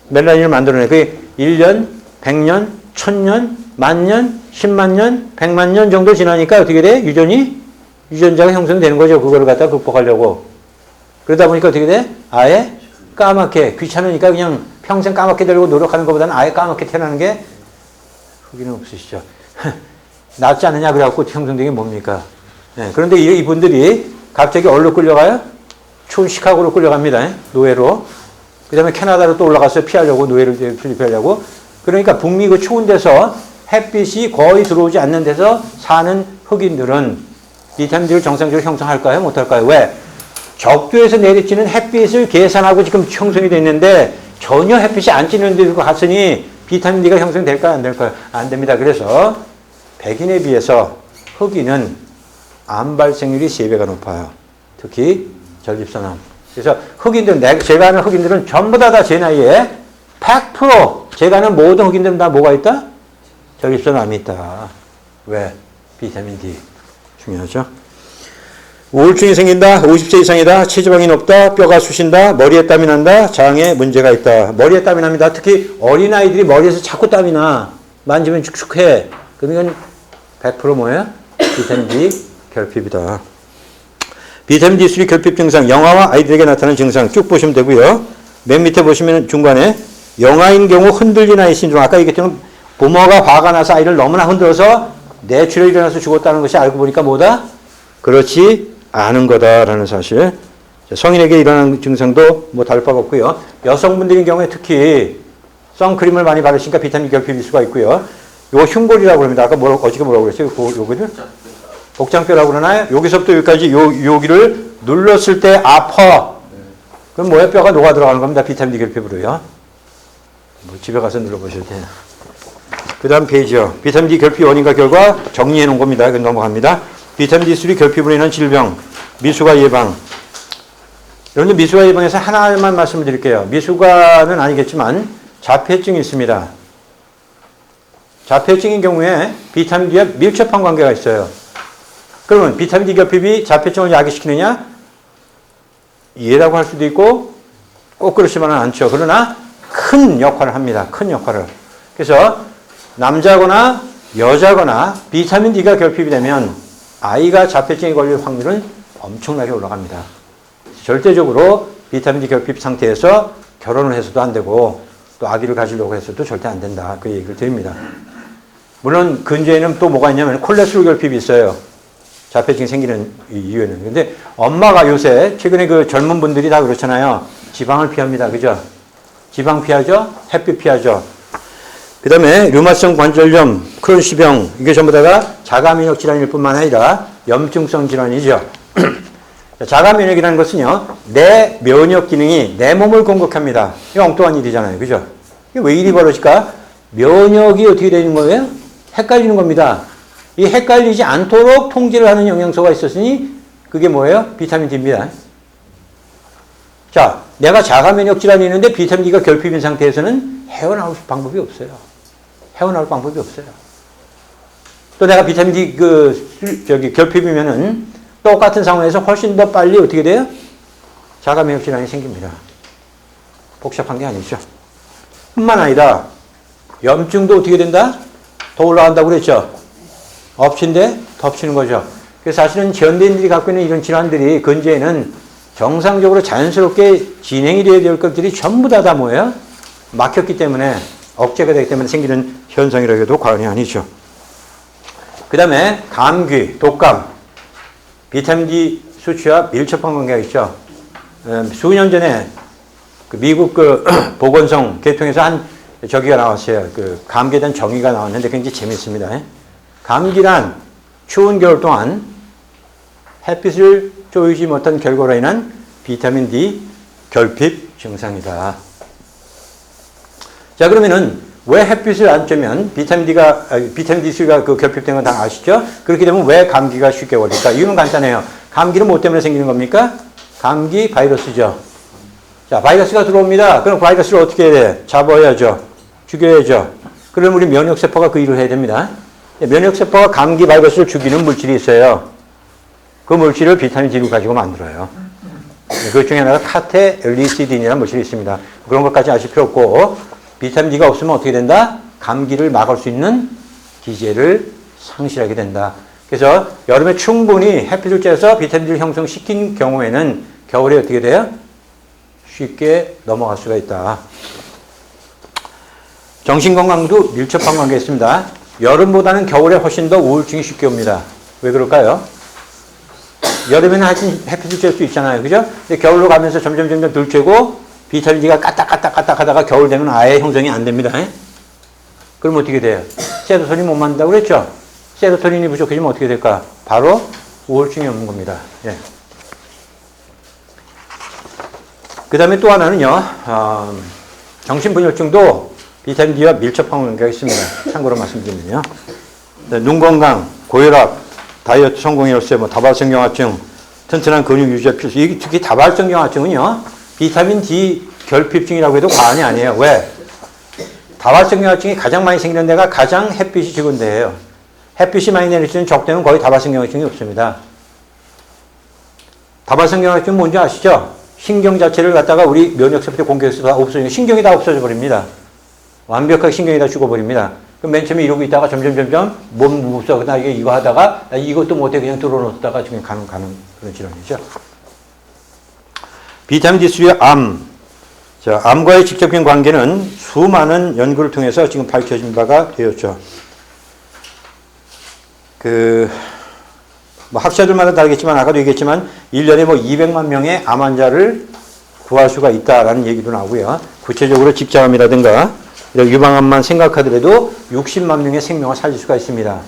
멜라닌을 만들어내. 그게 1년, 100년, 1000년, 만년, 10만 년, 100만 년 정도 지나니까 어떻게 돼? 유전자가 형성되는 거죠. 그거를 갖다 극복하려고. 그러다 보니까 어떻게 돼? 아예 까맣게, 귀찮으니까 그냥 평생 까맣게 되려고 노력하는 것보다는 아예 까맣게 태어나는 게 흑인은 없으시죠. 낫지 않느냐 그래갖고 형성된 게 뭡니까? 네, 그런데 이분들이 갑자기 어디로 끌려가요? 추운 시카고로 끌려갑니다. 노예로. 그 다음에 캐나다로 또 올라가서 피하려고, 노예를 피하려고. 그러니까 북미 그 추운 데서 햇빛이 거의 들어오지 않는 데서 사는 흑인들은 비타민D를 정상적으로 형성할까요? 못할까요? 왜? 적도에서 내리쬐는 햇빛을 계산하고 지금 형성이 되어 있는데 전혀 햇빛이 안 찌는 데로 갔으니 비타민D가 형성될까요? 안 될까요? 안 됩니다. 그래서 백인에 비해서 흑인은 암 발생률이 3배가 높아요. 특히 전립선암. 그래서 흑인들, 제가 아는 흑인들은 전부 다 제 나이에 100% 제가 아는 모든 흑인들은 다 뭐가 있다? 전립선암이 있다. 왜? 비타민 D. 중요하죠. 우울증이 생긴다. 50세 이상이다. 체지방이 높다. 뼈가 쑤신다. 머리에 땀이 난다. 장에 문제가 있다. 머리에 땀이 납니다. 특히 어린아이들이 머리에서 자꾸 땀이 나. 만지면 축축해. 그러면 100% 뭐예요? 비타민 D 결핍이다. 비타민 D3 결핍 증상, 영아와 아이들에게 나타나는 증상 쭉 보시면 되고요. 맨 밑에 보시면 중간에 영아인 경우 흔들린 아이 신드롬. 아까 얘기했던 부모가 화가 나서 아이를 너무나 흔들어서 뇌출혈이 일어나서 죽었다는 것이 알고 보니까 뭐다? 그렇지 않은 거다라는 사실. 성인에게 일어나는 증상도 뭐 다를 바가 없고요. 여성분들인 경우에 특히 선크림을 많이 바르시니까 비타민 결핍일 수가 있고요. 요거 흉골이라고 합니다. 아까 어저께 뭐라고 그랬어요? 요거를? 복장뼈라고 그러나요? 여기서부터 여기까지 여기를 눌렀을 때 아파. 그럼 뭐야? 뼈가 녹아 들어가는 겁니다. 비타민 D 결핍으로요. 뭐 집에 가서 눌러보셔도 돼요. 그 다음 페이지요. 비타민 D 결핍 원인과 결과 정리해 놓은 겁니다. 그럼 넘어갑니다. 비타민 D3 결핍으로 인한 질병, 미수가 예방. 여러분들 미수가 예방에서 하나만 말씀을 드릴게요. 미수가는 아니겠지만 자폐증이 있습니다. 자폐증인 경우에 비타민 D와 밀접한 관계가 있어요. 그러면 비타민 D 결핍이 자폐증을 야기시키느냐? 이해라고 할 수도 있고 꼭 그렇지만은 않죠. 그러나 큰 역할을 합니다. 큰 역할을. 그래서 남자거나 여자거나 비타민 D가 결핍이 되면 아이가 자폐증에 걸릴 확률은 엄청나게 올라갑니다. 절대적으로 비타민 D 결핍 상태에서 결혼을 해서도 안 되고 또 아기를 가지려고 해서도 절대 안 된다. 그 얘기를 드립니다. 물론 근저에는 또 뭐가 있냐면 콜레스테롤 결핍이 있어요. 자폐증이 생기는 이유는. 근데 엄마가 요새 최근에 그 젊은 분들이 다 그렇잖아요. 지방을 피합니다. 그죠? 지방 피하죠? 햇빛 피하죠? 그 다음에 류마성 관절염, 크론시병, 이게 전부 다가 자가면역 질환일 뿐만 아니라 염증성 질환이죠. 자가면역이라는 것은요, 내 면역 기능이 내 몸을 공격합니다. 이거 엉뚱한 일이잖아요. 그죠? 이게 왜 일이 벌어질까? 면역이 어떻게 되는 거예요? 헷갈리는 겁니다. 이 헷갈리지 않도록 통제를 하는 영양소가 있었으니 그게 뭐예요? 비타민 D입니다. 자, 내가 자가면역 질환이 있는데 비타민 D가 결핍인 상태에서는 헤어나올 방법이 없어요. 헤어나올 방법이 없어요. 또 내가 비타민 D 결핍이면은 똑같은 상황에서 훨씬 더 빨리 어떻게 돼요? 자가면역 질환이 생깁니다. 복잡한 게 아니죠. 뿐만 아니라 염증도 어떻게 된다? 더 올라간다고 그랬죠. 엎친데 덮치는 거죠. 그래서 사실은 현대인들이 갖고 있는 이런 질환들이 근저에는 정상적으로 자연스럽게 진행이 되어야 될 것들이 전부 다 뭐예요? 막혔기 때문에 억제가 되기 때문에 생기는 현상이라고 해도 과언이 아니죠. 그 다음에 감기, 독감, 비타민 D 수치와 밀접한 관계가 있죠. 수년 전에 그 미국 그 보건성 계통에서 한 저기가 나왔어요. 그 감기에 대한 정의가 나왔는데 굉장히 재밌습니다. 감기란 추운 겨울 동안 햇빛을 쬐이지 못한 결과로 인한 비타민 D 결핍 증상이다. 자, 그러면은 왜 햇빛을 안 쬐면 비타민 D3가 그 결핍된 건 다 아시죠? 그렇게 되면 왜 감기가 쉽게 걸릴까? 이유는 간단해요. 감기는 뭐 때문에 생기는 겁니까? 감기 바이러스죠. 자, 바이러스가 들어옵니다. 그럼 바이러스를 어떻게 해야 돼? 잡아야죠. 죽여야죠. 그럼 우리 면역세포가 그 일을 해야 됩니다. 면역세포가 감기 바이러스를 죽이는 물질이 있어요. 그 물질을 비타민 D를 가지고 만들어요. 그 중에 하나가 카테엘리시딘이라는 물질이 있습니다. 그런 것까지 아실 필요 없고, 비타민 D가 없으면 어떻게 된다? 감기를 막을 수 있는 기제를 상실하게 된다. 그래서 여름에 충분히 햇빛을 쬐서 비타민 D를 형성시킨 경우에는 겨울에 어떻게 돼요? 쉽게 넘어갈 수가 있다. 정신건강도 밀접한 관계가 있습니다. 여름보다는 겨울에 훨씬 더 우울증이 쉽게 옵니다. 왜 그럴까요? 여름에는 하여튼 햇빛을 쬐을 수 있잖아요. 그죠? 근데 겨울로 가면서 점점 덜 쬐고 비타민 D가 까딱까딱 하다가 겨울 되면 아예 형성이 안 됩니다. 그럼 어떻게 돼요? 세로토닌 못 만든다고 그랬죠? 세로토닌이 부족해지면 어떻게 될까? 바로 우울증이 오는 겁니다. 예. 그 다음에 또 하나는요, 정신분열증도 비타민 D와 밀접한 관계가 있습니다. 참고로 말씀드리면요. 눈 건강, 고혈압, 다이어트 성공 열쇠, 다발성경화증, 튼튼한 근육 유지가 필수. 특히 다발성경화증은요, 비타민 D 결핍증이라고 해도 과언이 아니에요. 왜? 다발성경화증이 가장 많이 생기는 데가 가장 햇빛이 적은 데예요. 햇빛이 많이 내리치는 적대는 거의 다발성경화증이 없습니다. 다발성경화증은 뭔지 아시죠? 신경 자체를 갖다가 우리 면역세포 공격해서 다 없어지고 신경이 다 없어져 버립니다. 완벽하게 신경이 다 죽어버립니다. 그럼 맨 처음에 이러고 있다가 점점 몸 무섭고 나 이거 하다가 나 이것도 못해 그냥 들어놓다가 지금 가는 그런 질환이죠. 비타민 D3의 암. 자, 암과의 직접적인 관계는 수많은 연구를 통해서 지금 밝혀진 바가 되었죠. 학자들마다 다르겠지만, 아까도 얘기했지만, 1년에 200만 명의 암 환자를 구할 수가 있다라는 얘기도 나오고요. 구체적으로 직장암이라든가, 유방암만 생각하더라도 60만 명의 생명을 살릴 수가 있습니다.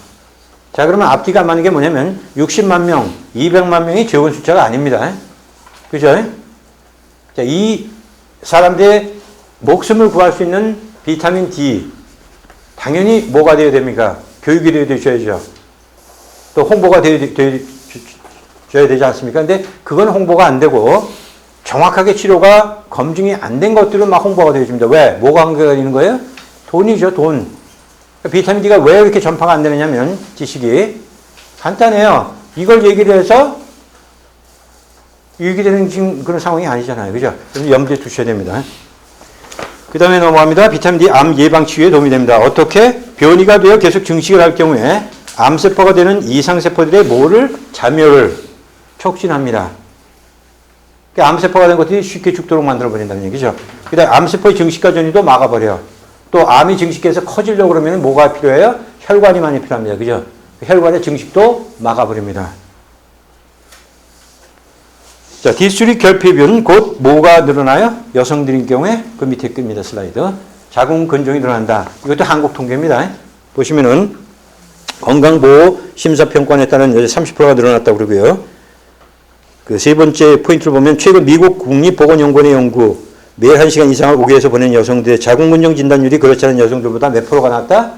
자, 그러면 앞뒤가 안 맞는 게 뭐냐면, 60만 명, 200만 명이 적은 숫자가 아닙니다. 그죠? 자, 이 사람들의 목숨을 구할 수 있는 비타민 D, 당연히 뭐가 되어야 됩니까? 교육이 되어야죠. 또 홍보가 되어야 되지 않습니까? 근데 그건 홍보가 안 되고 정확하게 치료가 검증이 안 된 것들은 막 홍보가 되어집니다. 왜? 뭐가 관계가 있는 거예요? 돈이죠, 돈. 비타민 D가 왜 이렇게 전파가 안 되느냐면 지식이 간단해요. 이걸 얘기를 해서 유익이 되는 지금 그런 상황이 아니잖아요. 그죠? 그래서 염두에 두셔야 됩니다. 그 다음에 넘어갑니다. 비타민 D 암 예방 치유에 도움이 됩니다. 어떻게? 변이가 되어 계속 증식을 할 경우에 암세포가 되는 이상세포들의 자멸을 촉진합니다. 그러니까 암세포가 된 것들이 쉽게 죽도록 만들어버린다는 얘기죠. 그 다음에 암세포의 증식과 전이도 막아버려. 또 암이 증식해서 커지려고 그러면 뭐가 필요해요? 혈관이 많이 필요합니다. 그죠? 혈관의 증식도 막아버립니다. 자, D3 결핍은 곧 뭐가 늘어나요? 여성들인 경우에 그 밑에 끕니다. 슬라이드. 자궁 근종이 늘어난다. 이것도 한국 통계입니다. 보시면은 건강보호 심사평가에 따른 30%가 늘어났다고 그러고요. 그 세 번째 포인트를 보면 최근 미국 국립보건연구원의 연구, 매일 1시간 이상을 오개에서 보낸 여성들의 자궁근종 진단율이 그렇지 않은 여성들보다 몇 프로가 낮다?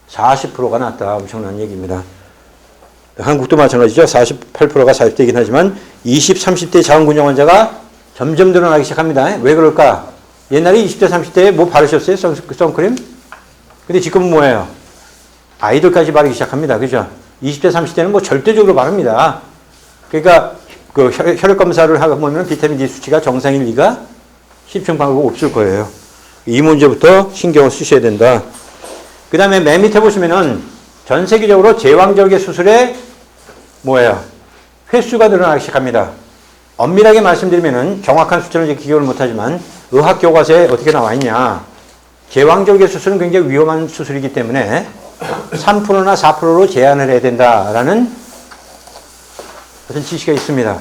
40%가 낮다. 엄청난 얘기입니다. 한국도 마찬가지죠. 48%가 40대이긴 하지만 20, 30대 자궁근종 환자가 점점 늘어나기 시작합니다. 왜 그럴까? 옛날에 20대, 30대에 뭐 바르셨어요? 선크림? 근데 지금은 뭐예요? 아이들까지 바르기 시작합니다. 그죠? 20대, 30대는 뭐 절대적으로 바릅니다. 그러니까 그 혈액 검사를 하고 보면 비타민 D 수치가 정상일 리가 십중팔구 없을 거예요. 이 문제부터 신경을 쓰셔야 된다. 그 다음에 맨 밑에 보시면은 전 세계적으로 제왕절개 수술에 뭐예요? 횟수가 늘어나기 시작합니다. 엄밀하게 말씀드리면은 정확한 숫자를 기억을 못하지만 의학 교과서에 어떻게 나와 있냐? 제왕절개 수술은 굉장히 위험한 수술이기 때문에 3%나 4%로 제한을 해야 된다라는 어떤 지시가 있습니다.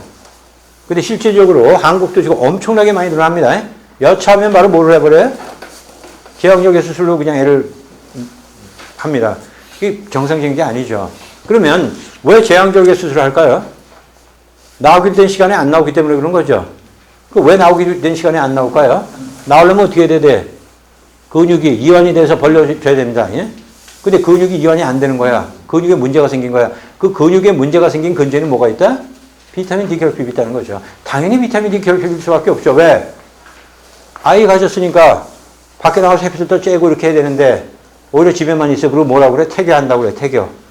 근데 실제적으로 한국도 지금 엄청나게 많이 늘어납니다. 여차하면 바로 뭐를 해버려요? 제왕절개 수술로 그냥 애를 합니다. 이게 정상적인 게 아니죠. 그러면 왜 제왕절개 수술을 할까요? 나오기로 된 시간에 안 나오기 때문에 그런 거죠. 왜 나오기로 된 시간에 안 나올까요? 나오려면 어떻게 해야 돼? 근육이 이완이 돼서 벌려줘야 됩니다. 예? 근데 근육이 이완이 안 되는 거야. 근육에 문제가 생긴 거야. 그 근육에 문제가 생긴 근제는 뭐가 있다? 비타민 D 결핍이 있다는 거죠. 당연히 비타민 D 결핍일 수밖에 없죠. 왜? 아이 가졌으니까 밖에 나가서 햇빛을 쬐고 이렇게 해야 되는데 오히려 집에만 있어. 그리고 뭐라고 그래? 태교한다고 그래. 태교.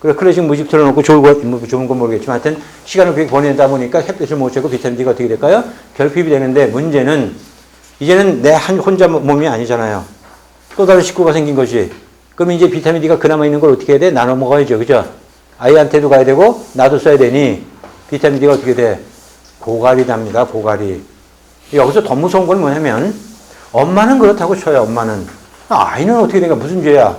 그래, 클래식 뮤직 틀어놓고 좋은 건 모르겠지만 하여튼 시간을 그렇게 보내다 보니까 햇빛을 못 쬐고 비타민 D가 어떻게 될까요? 결핍이 되는데 문제는 이제는 내 혼자 몸이 아니잖아요. 또 다른 식구가 생긴 거지. 그럼 이제 비타민 D가 그나마 있는 걸 어떻게 해야 돼? 나눠 먹어야죠. 그죠? 아이한테도 가야 되고 나도 써야 되니 비타민 D가 어떻게 돼? 고갈이 답니다. 고갈이. 여기서 더 무서운 건 뭐냐면 엄마는 그렇다고 쳐요. 엄마는. 아이는 어떻게 된가? 무슨 죄야?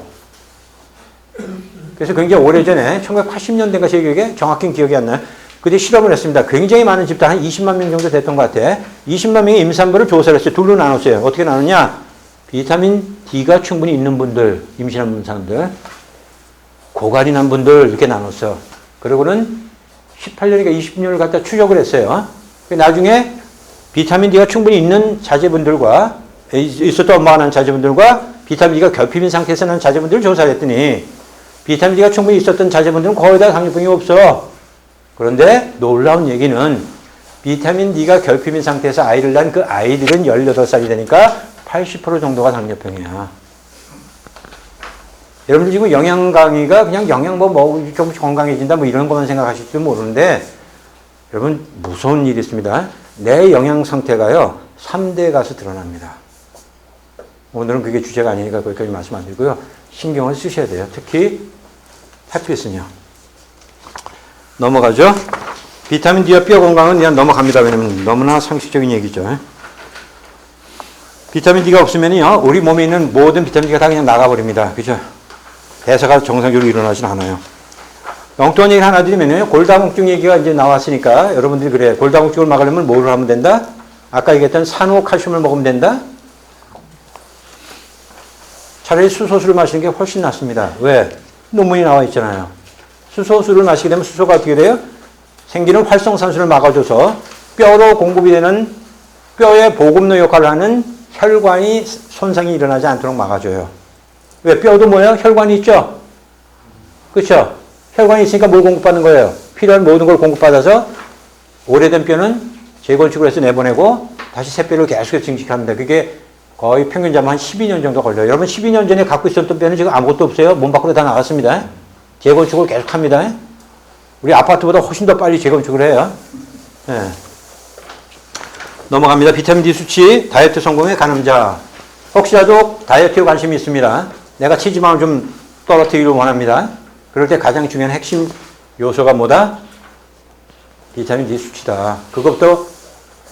그래서 굉장히 오래전에 1980년대인가 제 기억에 정확히 기억이 안 나요. 그때 실험을 했습니다. 굉장히 많은 집단 한 20만 명 정도 됐던 것 같아. 20만 명의 임산부를 조사를 했어요. 둘로 나눴어요. 어떻게 나누냐? 비타민 D가 충분히 있는 분들, 임신한 사람들, 고갈이 난 분들 이렇게 나눴어. 그리고는 18년이니까 20년을 갖다 추적을 했어요. 나중에 비타민 D가 충분히 있는 자제분들과 있었던 엄마가 난 자제분들과 비타민 D가 결핍인 상태에서 난 자제분들을 조사를 했더니 비타민 D가 충분히 있었던 자제분들은 거의 다 당뇨병이 없어. 그런데 놀라운 얘기는 비타민 D가 결핍인 상태에서 아이를 낳은 그 아이들은 18살이 되니까 80% 정도가 당뇨병이야. 여러분들 지금 영양 강의가 그냥 영양 조금씩 건강해진다 이런 것만 생각하실지 모르는데 여러분 무서운 일이 있습니다. 내 영양 상태가요 3대에 가서 드러납니다. 오늘은 그게 주제가 아니니까 거기까지 말씀 안 드리고요. 신경을 쓰셔야 돼요. 특히 햇빛은요. 넘어가죠. 비타민 D와 뼈 건강은 그냥 넘어갑니다. 왜냐면 너무나 상식적인 얘기죠. 비타민 D가 없으면요 우리 몸에 있는 모든 비타민 D가 다 그냥 나가버립니다. 그죠? 대사가 정상적으로 일어나진 않아요. 엉뚱한 얘기 하나 드리면요. 골다공증 얘기가 이제 나왔으니까 여러분들이 그래. 골다공증을 막으려면 뭐를 하면 된다? 아까 얘기했던 산호칼슘을 먹으면 된다? 차라리 수소수를 마시는 게 훨씬 낫습니다. 왜? 논문이 나와 있잖아요. 수소수를 마시게 되면 수소가 어떻게 돼요? 생기는 활성산소를 막아줘서 뼈로 공급이 되는 뼈의 보급로 역할을 하는 혈관이 손상이 일어나지 않도록 막아줘요. 왜? 뼈도 뭐예요? 혈관이 있죠? 그렇죠? 혈관이 있으니까 뭘 공급받는 거예요? 필요한 모든 걸 공급받아서 오래된 뼈는 재건축을 해서 내보내고 다시 새 뼈를 계속해서 증식합니다. 그게 거의 평균 잡으면 한 12년 정도 걸려요. 여러분 12년 전에 갖고 있었던 뼈는 지금 아무것도 없어요. 몸 밖으로 다 나갔습니다. 재건축을 계속합니다. 우리 아파트보다 훨씬 더 빨리 재건축을 해요. 네. 넘어갑니다. 비타민 D 수치 다이어트 성공의 가늠자. 혹시라도 다이어트에 관심이 있습니다. 내가 체지방을 좀 떨어뜨리기를 원합니다. 그럴 때 가장 중요한 핵심 요소가 뭐다? 비타민 D 수치다. 그것부터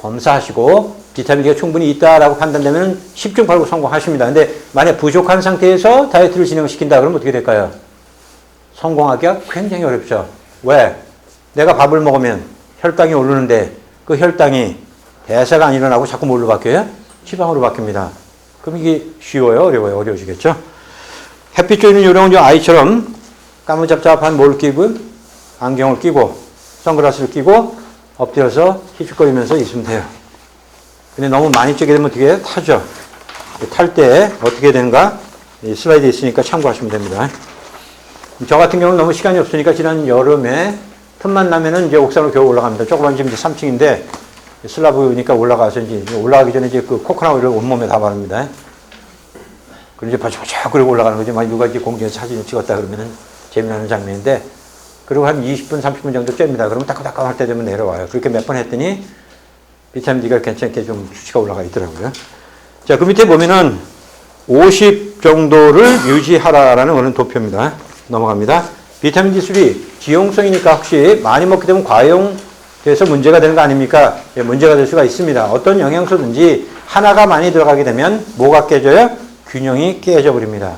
검사하시고 비타민 D가 충분히 있다라고 판단되면 10중 8구 성공하십니다. 근데 만약 부족한 상태에서 다이어트를 진행시킨다 그러면 어떻게 될까요? 성공하기가 굉장히 어렵죠. 왜? 내가 밥을 먹으면 혈당이 오르는데 그 혈당이 대사가 안 일어나고 자꾸 뭘로 바뀌어요? 지방으로 바뀝니다. 그럼 이게 쉬워요? 어려워요? 어려워지겠죠? 햇빛 쬐는 요령은 아이처럼 까무잡잡한 뭘 끼고 안경을 끼고 선글라스를 끼고 엎드려서 휘죽거리면서 있으면 돼요. 근데 너무 많이 쬐게 되면 어떻게 해요? 타죠. 탈 때 어떻게 되는가? 슬라이드 있으니까 참고하시면 됩니다. 저 같은 경우는 너무 시간이 없으니까 지난 여름에 틈만 나면은 이제 옥상으로 겨우 올라갑니다. 조그만 지금 이제 3층인데 슬라브니까 올라가서 이제 올라가기 전에 이제 그 코코넛 오일을 온몸에 다 바릅니다. 그리고 이제 바짝바짝 그리고 올라가는 거지. 막 누가 이제 공중에서 사진을 찍었다 그러면은 재미나는 장면인데 그리고 한 20분, 30분 정도 쬐입니다. 그러면 따끔따끔할 때 되면 내려와요. 그렇게 몇 번 했더니 비타민 D가 괜찮게 좀 수치가 올라가 있더라고요. 자, 그 밑에 보면은 50 정도를 유지하라라는 그런 도표입니다. 넘어갑니다. 비타민 D3 지용성이니까 혹시 많이 먹게 되면 과용돼서 문제가 되는 거 아닙니까? 예, 문제가 될 수가 있습니다. 어떤 영양소든지 하나가 많이 들어가게 되면 뭐가 깨져요? 균형이 깨져 버립니다.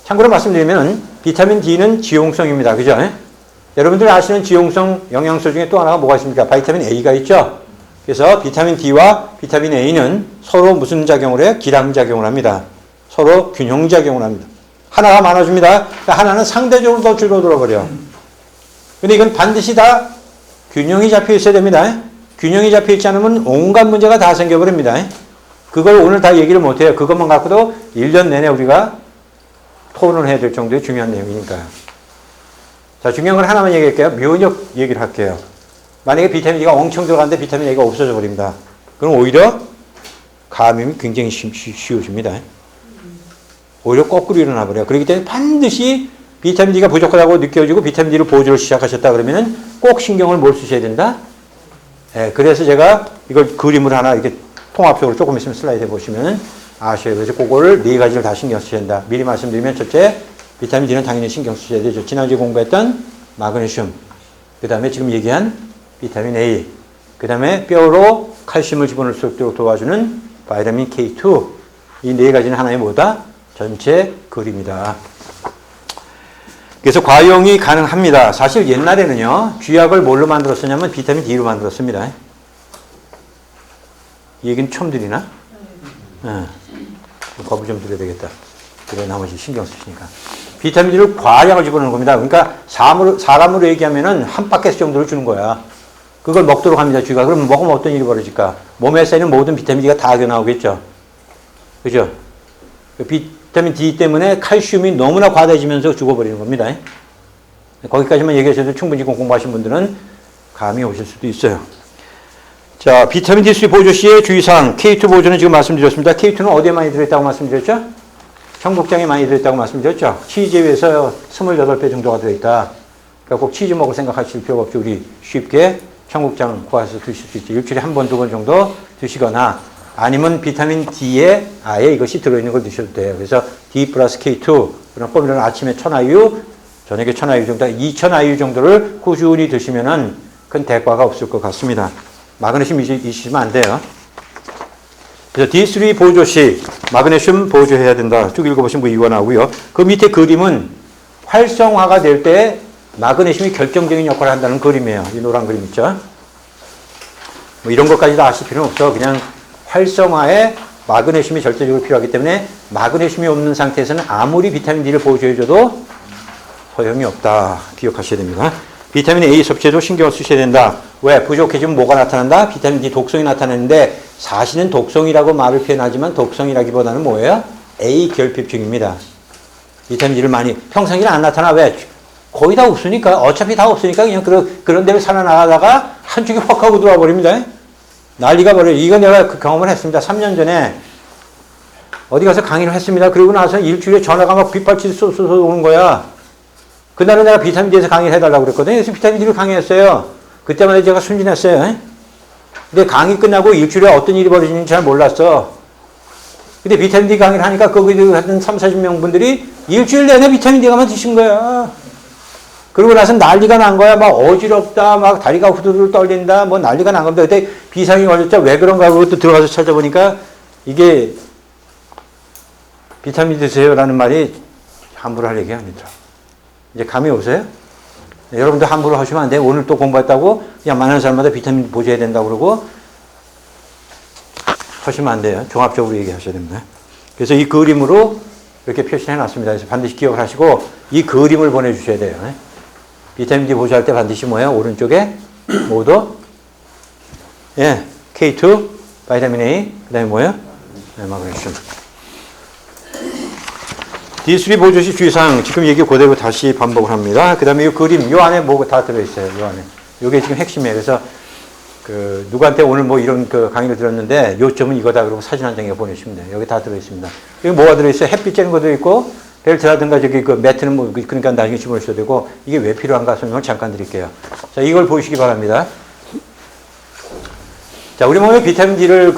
참고로 말씀드리면 비타민 D는 지용성입니다. 그죠? 여러분들이 아시는 지용성 영양소 중에 또 하나가 뭐가 있습니까? 비타민 A가 있죠? 그래서 비타민 D와 비타민 A는 서로 무슨 작용을 해요? 기량작용을 합니다. 서로 균형작용을 합니다. 하나가 많아집니다. 그러니까 하나는 상대적으로 더 줄어들어 버려. 근데 이건 반드시 다 균형이 잡혀 있어야 됩니다. 균형이 잡혀 있지 않으면 온갖 문제가 다 생겨버립니다. 그걸 오늘 다 얘기를 못해요. 그것만 갖고도 1년 내내 우리가 토론을 해야 될 정도의 중요한 내용이니까요. 자, 중요한 건 하나만 얘기할게요. 면역 얘기를 할게요. 만약에 비타민 D가 엄청 들어가는데 비타민 A가 없어져 버립니다. 그럼 오히려 감염이 굉장히 쉬워집니다. 오히려 거꾸로 일어나 버려요. 그렇기 때문에 반드시 비타민 D가 부족하다고 느껴지고 비타민 D를 보조를 시작하셨다 그러면은 꼭 신경을 뭘 쓰셔야 된다? 예, 그래서 제가 이걸 그림을 하나 이렇게 통합적으로 조금 있으면 슬라이드에 보시면은 아셔야 그래서 그거를 네 가지를 다 신경 쓰셔야 된다. 미리 말씀드리면 첫째, 비타민 D는 당연히 신경 쓰셔야 되죠. 지난주에 공부했던 마그네슘, 그 다음에 지금 얘기한 비타민 A, 그 다음에 뼈로 칼슘을 집어넣을 수 있도록 도와주는 바이타민 K2. 이 네 가지는 하나의 뭐다? 전체 그림이다. 그래서 과용이 가능합니다. 사실 옛날에는요, 쥐약을 뭘로 만들었었냐면 비타민 D로 만들었습니다. 이 얘기는 처음 드리나? 네. 거부 좀 드려야 되겠다. 그래, 나머지 신경 쓰시니까. 비타민 D를 과량을 집어넣는 겁니다. 그러니까 사람으로 얘기하면은 한 바켓 정도를 주는 거야. 그걸 먹도록 합니다, 쥐가. 그럼 먹으면 어떤 일이 벌어질까? 몸에 쌓이는 모든 비타민 D가 다 나오겠죠. 그죠? 비타민 D 때문에 칼슘이 너무나 과다해지면서 죽어버리는 겁니다. 거기까지만 얘기하셔도 충분히 공부하신 분들은 감이 오실 수도 있어요. 자, 비타민 D3 보조 시의 주의사항. K2 보조는 지금 말씀드렸습니다. K2는 어디에 많이 들어있다고 말씀드렸죠? 청국장에 많이 들어있다고 말씀드렸죠? 치즈에 비해서 28배 정도가 들어있다. 그러니까 꼭 치즈 먹을 생각하실 필요가 없죠. 우리 쉽게 청국장 구해서 드실 수 있죠. 일주일에 한 번, 두 번 정도 드시거나 아니면 비타민 D에 아예 이것이 들어있는 걸 드셔도 돼요. 그래서 D 플러스 K2, 그런 formula는 아침에 1000IU, 저녁에 1000IU 정도, 2000IU 정도를 꾸준히 드시면은 큰 대가가 없을 것 같습니다. 마그네슘 잊으시면 안 돼요. 그래서 D3 보조 시 마그네슘 보조해야 된다. 쭉 읽어보시면 그 이유가 나오고요. 그 밑에 그림은 활성화가 될 때 마그네슘이 결정적인 역할을 한다는 그림이에요. 이 노란 그림 있죠? 뭐 이런 것까지 다 아실 필요는 없어. 그냥 활성화에 마그네슘이 절대적으로 필요하기 때문에 마그네슘이 없는 상태에서는 아무리 비타민 D를 보조해줘도 소용이 없다. 기억하셔야 됩니다. 비타민 A 섭취에도 신경을 쓰셔야 된다. 왜? 부족해지면 뭐가 나타난다? 비타민 D 독성이 나타나는데 사실은 독성이라고 말을 표현하지만 독성이라기보다는 뭐예요? A 결핍증입니다. 비타민 D를 많이 평상시에 안 나타나. 왜? 거의 다 없으니까. 어차피 다 없으니까 그냥 그런 데를 살아나가다가 한쪽이 확 하고 들어와 버립니다. 난리가 버려요. 이거 내가 그 경험을 했습니다. 3년 전에 어디 가서 강의를 했습니다. 그러고 나서 일주일에 전화가 막 빗발치듯 쏟아서 오는 거야. 그날은 내가 비타민 D에서 강의를 해달라고 그랬거든요. 그래서 비타민 D를 강의했어요. 그때마다 제가 순진했어요. 근데 강의 끝나고 일주일에 어떤 일이 벌어지는지 잘 몰랐어. 근데 비타민 D 강의를 하니까 거기 한 3, 40명 분들이 일주일 내내 비타민 D가만 드신 거야. 그러고 나서 난리가 난 거야. 막 어지럽다, 막 다리가 후두둑 떨린다, 뭐 난리가 난 겁니다. 그때 비상이 걸렸죠. 왜 그런가 하고 또 들어가서 찾아보니까 이게 비타민 드세요라는 말이 함부로 할 얘기가 아니더라. 이제 감이 오세요? 네, 여러분들 함부로 하시면 안 돼요. 오늘 또 공부했다고 그냥 많은 사람마다 비타민 보조해야 된다고 그러고 하시면 안 돼요. 종합적으로 얘기하셔야 됩니다. 그래서 이 그림으로 이렇게 표시해 놨습니다. 그래서 반드시 기억을 하시고 이 그림을 보내주셔야 돼요. 네? 비타민 D 보조할 때 반드시 뭐예요? 오른쪽에 모두 예, K2, 바이타민 A, 그 다음에 뭐예요? 네, 마그네슘. D3 보조 시 주의사항, 지금 얘기 그대로 다시 반복을 합니다. 그 다음에 이 그림, 요 안에 뭐가 다 들어있어요. 요 안에. 요게 지금 핵심이에요. 그래서 누구한테 오늘 뭐 이런 강의를 들었는데 요점은 이거다 그러고 사진 한 장에 보내시면 돼요. 여기 다 들어있습니다. 여기 뭐가 들어있어요? 햇빛 쬐는 것도 있고 벨트라든가 저기 매트는 뭐 그러니까 나중에 집어넣으셔도 되고 이게 왜 필요한가 설명을 잠깐 드릴게요. 자, 이걸 보시기 바랍니다. 자, 우리 몸에 비타민 D를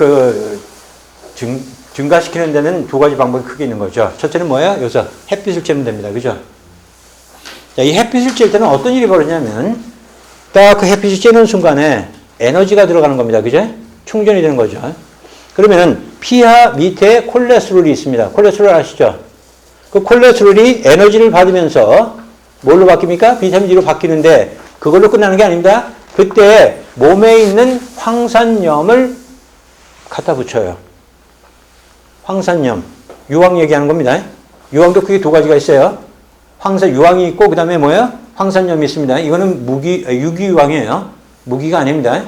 증가시키는 데는 두 가지 방법이 크게 있는 거죠. 첫째는 뭐예요? 여기서 햇빛을 쬐면 됩니다. 그죠? 자, 이 햇빛을 쬐일 때는 어떤 일이 벌어지냐면 딱 그 햇빛이 쬐는 순간에 에너지가 들어가는 겁니다. 그죠? 충전이 되는 거죠. 그러면은 피하 밑에 콜레스테롤이 있습니다. 콜레스테롤 아시죠? 그 콜레스테롤이 에너지를 받으면서 뭘로 바뀝니까? 비타민 D로 바뀌는데 그걸로 끝나는 게 아닙니다. 그때 몸에 있는 황산염을 갖다 붙여요. 황산염, 유황 얘기하는 겁니다. 유황도 크게 두 가지가 있어요. 유황이 있고, 그 다음에 뭐예요? 황산염이 있습니다. 이거는 유기유황이에요. 무기가 아닙니다.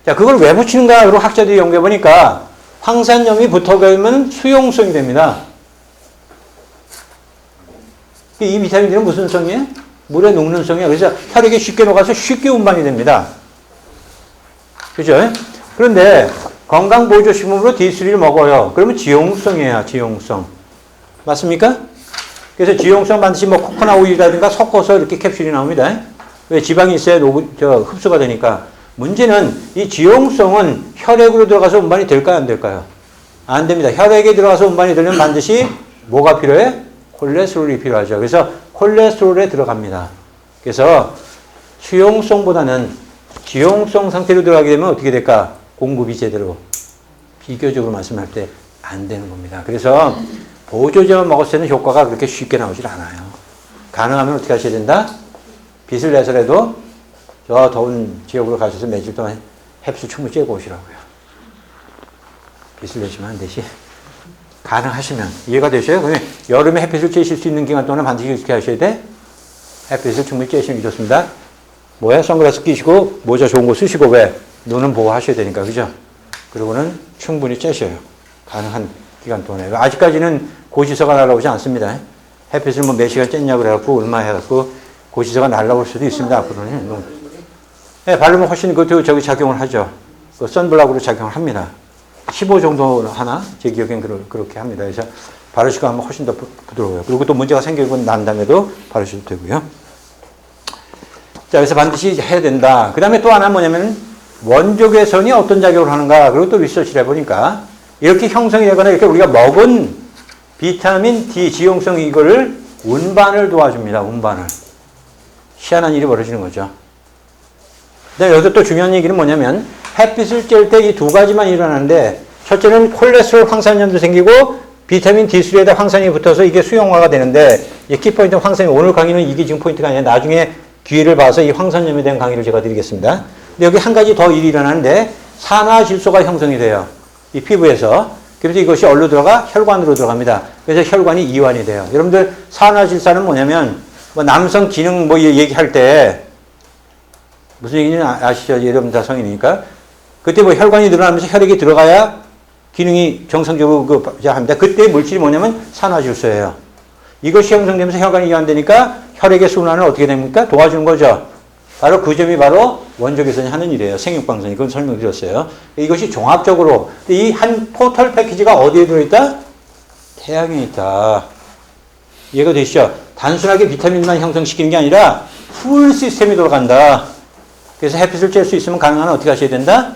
자, 그걸 왜 붙이는가? 그리고 학자들이 연구해보니까 황산염이 붙어가면 수용성이 됩니다. 이 비타민들은 무슨 성이에요? 물에 녹는 성이에요. 그래서 혈액에 쉽게 녹아서 쉽게 운반이 됩니다. 그죠? 그런데 건강보조식품으로 D3를 먹어요. 그러면 지용성이에요. 지용성. 맞습니까? 그래서 지용성 반드시 뭐 코코넛 오일이라든가 섞어서 이렇게 캡슐이 나옵니다. 왜? 지방이 있어야 흡수가 되니까. 문제는 이 지용성은 혈액으로 들어가서 운반이 될까요? 안 될까요? 안 됩니다. 혈액에 들어가서 운반이 되려면 반드시 뭐가 필요해? 콜레스테롤이 필요하죠. 그래서 콜레스테롤에 들어갑니다. 그래서 수용성보다는 지용성 상태로 들어가게 되면 어떻게 될까? 공급이 제대로 비교적으로 말씀할 때 안 되는 겁니다. 그래서 보조제만 먹었을 때는 효과가 그렇게 쉽게 나오질 않아요. 가능하면 어떻게 하셔야 된다? 빚을 내서라도 저 더운 지역으로 가셔서 며칠 동안 햇빛을 충분히 쬐고 오시라고요. 빚을 내시면 안 되시. 가능하시면 이해가 되셔요? 그러면 여름에 햇빛을 쬐실 수 있는 기간 동안 반드시 어떻게 하셔야 돼? 햇빛을 충분히 쬐시는 게 좋습니다. 뭐야? 선글라스 끼시고 모자 좋은 거 쓰시고 왜? 눈은 보호하셔야 되니까. 그죠? 그리고는 충분히 쬐셔요. 가능한 기간 동안에. 아직까지는 고지서가 날아오지 않습니다. 햇빛을 뭐 몇 시간 쬐냐고 그래갖고 얼마 해갖고 고지서가 날아올 수도 있습니다. 앞으로는. 네, 바르면 훨씬 그것도 저기 작용을 하죠. 그 선블락으로 작용을 합니다. 15 정도 하나? 제 기억엔 그렇게 합니다. 그래서 바르시고 하면 훨씬 더 부드러워요. 그리고 또 문제가 생기고 난 다음에도 바르셔도 되고요. 자, 그래서 반드시 해야 된다. 그 다음에 또 하나 뭐냐면 원적외선이 어떤 작용을 하는가. 그리고 또 리서치를 해보니까 이렇게 형성이 되거나 이렇게 우리가 먹은 비타민 D, 지용성 이거를 운반을 도와줍니다. 운반을. 희한한 일이 벌어지는 거죠. 근데 여기서 또 중요한 얘기는 뭐냐면 햇빛을 쬐일 때 이 두 가지만 일어나는데 첫째는 콜레스테롤 황산염도 생기고 비타민 D3에다 황산이 붙어서 이게 수용화가 되는데 이 키포인트는 황산염. 오늘 강의는 이게 지금 포인트가 아니라 나중에 기회를 봐서 이 황산염에 대한 강의를 제가 드리겠습니다. 근데 여기 한 가지 더 일이 일어나는데 산화질소가 형성이 돼요. 이 피부에서. 그래서 이것이 어디로 들어가? 혈관으로 들어갑니다. 그래서 혈관이 이완이 돼요. 여러분들 산화질소는 뭐냐면 뭐 남성 기능 뭐 얘기할 때 무슨 얘기인지 아시죠? 여러분 다 성인이니까. 그때 뭐 혈관이 늘어나면서 혈액이 들어가야 기능이 정상적으로 합니다. 그때 물질이 뭐냐면 산화질소예요. 이것이 형성되면서 혈관이 이완되니까 혈액의 순환을 어떻게 됩니까? 도와주는 거죠. 바로 그 점이 바로 원적외선이 하는 일이에요. 생육방선이. 그건 설명드렸어요. 이것이 종합적으로 이 한 토탈 패키지가 어디에 들어있다? 태양에 있다. 이해가 되시죠? 단순하게 비타민만 형성시키는 게 아니라 풀 시스템이 돌아간다. 그래서 햇빛을 쬐을 수 있으면 가능한 어떻게 하셔야 된다?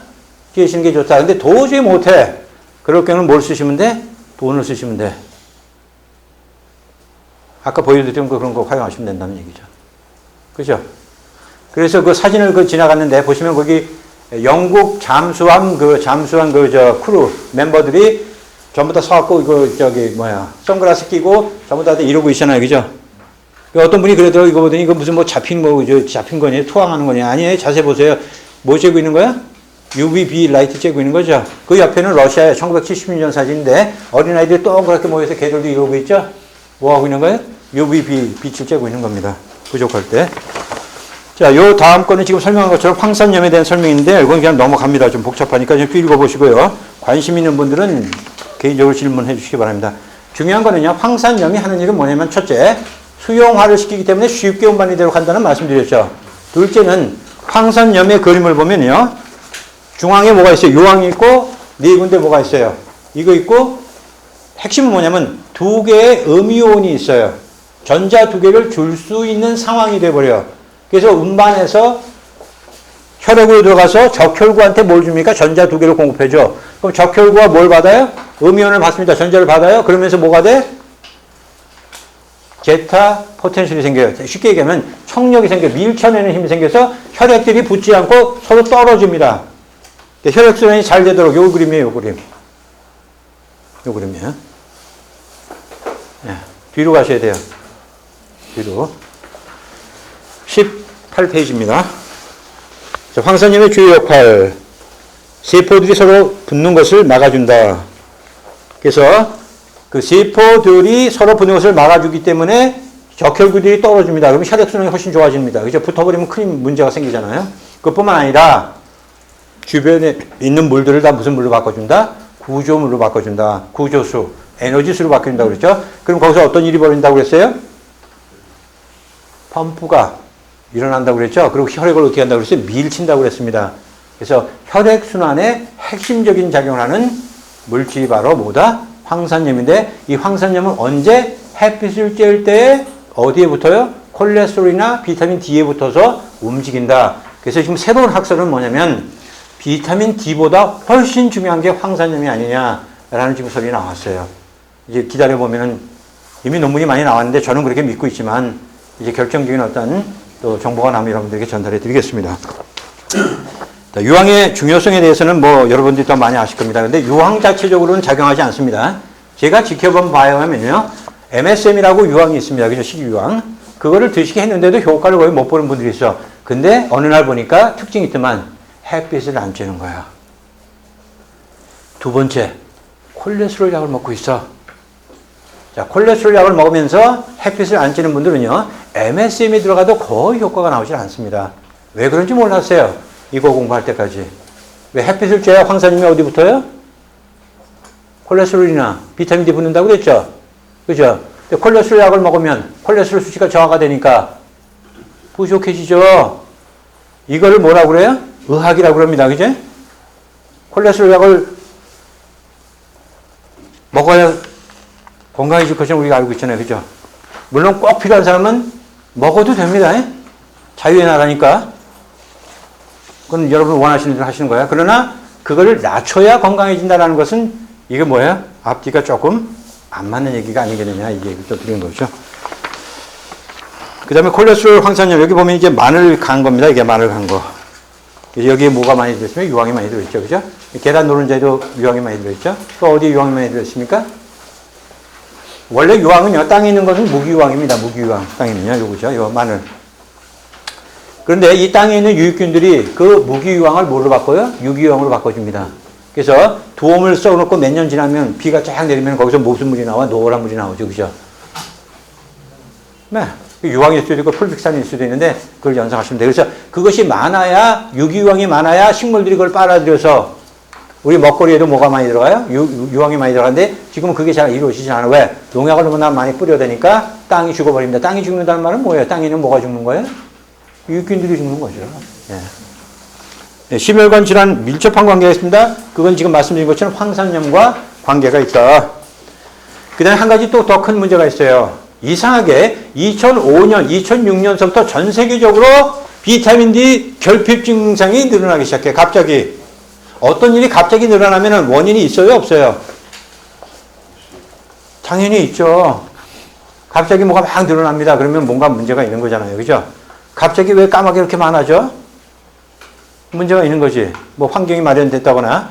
쬐시는 게 좋다. 근데 도저히 못해. 그럴 경우는 뭘 쓰시면 돼? 돈을 쓰시면 돼. 아까 보여드렸던 그런 거 활용하시면 된다는 얘기죠. 그죠? 그래서 그 사진을 지나갔는데 보시면 거기 영국 잠수함 크루 멤버들이 전부 다 서갖고 선글라스 끼고 전부 다 이러고 있잖아요. 그죠? 어떤 분이 그러더라고요. 이거 보더니 이거 무슨 뭐 잡힌 거니? 투항하는 거니? 아니에요. 자세히 보세요. 뭐 쬐고 있는 거야? UVB 라이트 쬐고 있는 거죠. 그 옆에는 러시아의 1976년 사진인데 어린아이들이 동그랗게 모여서 걔들도 이러고 있죠. 뭐 하고 있는 거예요? UVB 빛을 쬐고 있는 겁니다. 부족할 때. 자, 요 다음 거는 지금 설명한 것처럼 황산염에 대한 설명인데 이건 그냥 넘어갑니다. 좀 복잡하니까 좀 읽어보시고요. 관심 있는 분들은 개인적으로 질문해 주시기 바랍니다. 중요한 거는요. 황산염이 하는 일은 뭐냐면 첫째, 수용화를 시키기 때문에 쉽게 운반이 되도록 한다는 말씀드렸죠. 둘째는 황산염의 그림을 보면요. 중앙에 뭐가 있어요? 요항이 있고 네 군데 뭐가 있어요? 이거 있고 핵심은 뭐냐면 두 개의 음이온이 있어요. 전자 두 개를 줄 수 있는 상황이 돼버려요. 그래서 운반해서 혈액으로 들어가서 적혈구한테 뭘 줍니까? 전자 두 개를 공급해줘. 그럼 적혈구가 뭘 받아요? 음이온을 받습니다. 전자를 받아요. 그러면서 뭐가 돼? 제타 포텐셜이 생겨요. 쉽게 얘기하면 청력이 생겨요. 밀쳐내는 힘이 생겨서 혈액들이 붙지 않고 서로 떨어집니다. 혈액순환이 잘 되도록 요 그림이에요. 요 그림. 요 그림이에요. 네, 뒤로 가셔야 돼요. 뒤로. 18페이지입니다. 자, 황산염의 주요 역할. 세포들이 서로 붙는 것을 막아준다. 그래서 그 세포들이 서로 붙는 것을 막아주기 때문에 적혈구들이 떨어집니다. 그러면 혈액순환이 훨씬 좋아집니다. 그죠? 붙어버리면 큰 문제가 생기잖아요. 그뿐만 아니라 주변에 있는 물들을 다 무슨 물로 바꿔준다? 구조물로 바꿔준다. 구조수, 에너지수로 바뀐다 그랬죠? 그럼 거기서 어떤 일이 벌어진다고 그랬어요? 펌프가 일어난다고 그랬죠? 그리고 혈액을 어떻게 한다고 그랬어요? 밀친다고 그랬습니다. 그래서 혈액순환에 핵심적인 작용을 하는 물질이 바로 뭐다? 황산염인데 이 황산염은 언제? 햇빛을 쬐을 때 어디에 붙어요? 콜레스테롤이나 비타민 D에 붙어서 움직인다. 그래서 지금 새로운 학설은 뭐냐면 비타민 D보다 훨씬 중요한 게 황산염이 아니냐라는 지금 소리 나왔어요. 이제 기다려보면은 이미 논문이 많이 나왔는데 저는 그렇게 믿고 있지만 이제 결정적인 어떤 또 정보가 나면 여러분들에게 전달해 드리겠습니다. 유황의 중요성에 대해서는 뭐 여러분들이 더 많이 아실 겁니다. 근데 유황 자체적으로는 작용하지 않습니다. 제가 지켜본 바에 하면요. MSM이라고 유황이 있습니다. 그죠? 식이유황. 그거를 드시게 했는데도 효과를 거의 못 보는 분들이 있어. 근데 어느 날 보니까 특징이 있더만 햇빛을 안 쬐는 거야. 두 번째, 콜레스테롤 약을 먹고 있어. 자, 콜레스테롤 약을 먹으면서 햇빛을 안 쬐는 분들은요. MSM이 들어가도 거의 효과가 나오질 않습니다. 왜 그런지 몰랐어요. 이거 공부할 때까지. 왜 햇빛을 쬐야 황산염이 어디 붙어요? 콜레스테롤이나 비타민 D 붙는다고 그랬죠? 그죠? 근데 콜레스테롤 약을 먹으면 콜레스테롤 수치가 저하가 되니까 부족해지죠? 이거를 뭐라고 그래요? 의학이라고 그럽니다. 그죠? 콜레스테롤 약을 먹어야 건강해질 것을 우리가 알고 있잖아요. 그죠? 물론 꼭 필요한 사람은 먹어도 됩니다. 자유의 나라니까. 그건 여러분 원하시는 대로 하시는 거야. 그러나 그거를 낮춰야 건강해진다는 것은 이게 뭐야? 앞뒤가 조금 안 맞는 얘기가 아니겠느냐. 이 얘기를 또 드리는 거죠. 그 다음에 콜레스테롤 황산염. 여기 보면 이제 마늘 간 겁니다. 이게 마늘 간 거. 여기에 뭐가 많이 들어있으면 유황이 많이 들어있죠. 그죠? 계란 노른자에도 유황이 많이 들어있죠. 또 어디에 유황이 많이 들어있습니까? 원래 유황은요, 땅에 있는 것은 무기유황입니다. 무기유황. 땅에 있는요, 요거죠. 요 마늘. 그런데 이 땅에 있는 유익균들이 그 무기유황을 뭐로 바꿔요? 유기유황으로 바꿔줍니다. 그래서 두엄을 써놓고 몇 년 지나면 비가 쫙 내리면 거기서 무슨 물이 나와? 노란 물이 나오죠. 그죠? 네. 유황일 수도 있고 풀빛산일 수도 있는데 그걸 연상하시면 돼요. 그래서 그것이 많아야, 유기유황이 많아야 식물들이 그걸 빨아들여서 우리 먹거리에도 뭐가 많이 들어가요? 유황이 많이 들어가는데 지금은 그게 잘 이루어지지 않아요. 왜? 농약을 너무나 많이 뿌려대니까 땅이 죽어버립니다. 땅이 죽는다는 말은 뭐예요? 땅에는 뭐가 죽는 거예요? 유익균들이 죽는 거죠. 예. 네, 심혈관 질환 밀접한 관계가 있습니다. 그건 지금 말씀드린 것처럼 황산염과 관계가 있다. 그 다음에 한 가지 또 더 큰 문제가 있어요. 이상하게 2005년, 2006년서부터 전 세계적으로 비타민 D 결핍 증상이 늘어나기 시작해요. 갑자기. 어떤 일이 갑자기 늘어나면 원인이 있어요? 없어요? 당연히 있죠. 갑자기 뭐가 막 늘어납니다. 그러면 뭔가 문제가 있는 거잖아요. 그죠? 갑자기 왜 까맣게 이렇게 많아져? 문제가 있는 거지. 뭐 환경이 마련됐다거나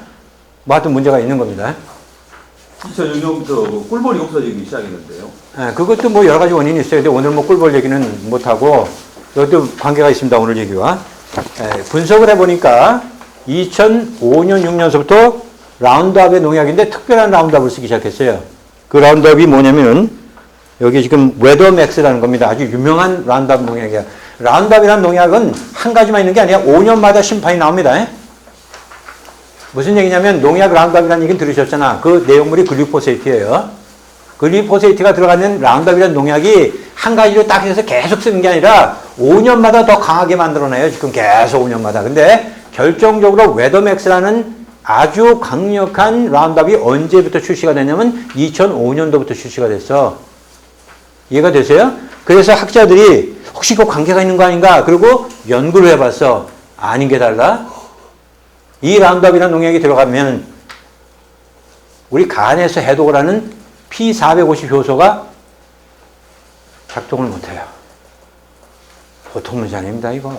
뭐 하여튼 문제가 있는 겁니다. 2006년부터 꿀벌이 없어지기 시작했는데요. 네, 그것도 뭐 여러 가지 원인이 있어요. 근데 오늘 뭐 꿀벌 얘기는 못하고 이것도 관계가 있습니다. 오늘 얘기와. 네, 분석을 해보니까 2005년, 6년서부터 라운드업의 농약인데 특별한 라운드업을 쓰기 시작했어요. 그 라운드업이 뭐냐면 여기 지금 웨더맥스라는 겁니다. 아주 유명한 라운드업 농약이에요. 라운드업이라는 농약은 한 가지만 있는 게 아니라 5년마다 심판이 나옵니다. 무슨 얘기냐면 농약 라운드업이라는 얘기는 들으셨잖아. 그 내용물이 글리포세이트예요. 글리포세이트가 들어가는 라운드업이라는 농약이 한 가지로 딱 해서 계속 쓰는 게 아니라 5년마다 더 강하게 만들어내요. 지금 계속 5년마다. 근데 결정적으로 웨더맥스라는 아주 강력한 라운드업이 언제부터 출시가 됐냐면 2005년도부터 출시가 됐어. 이해가 되세요? 그래서 학자들이 혹시 그 관계가 있는 거 아닌가? 그리고 연구를 해봤어. 아닌 게 달라. 이 라운드업이라는 농약이 들어가면 우리 간에서 해독을 하는 P450 효소가 작동을 못해요. 보통 문제 아닙니다, 이거.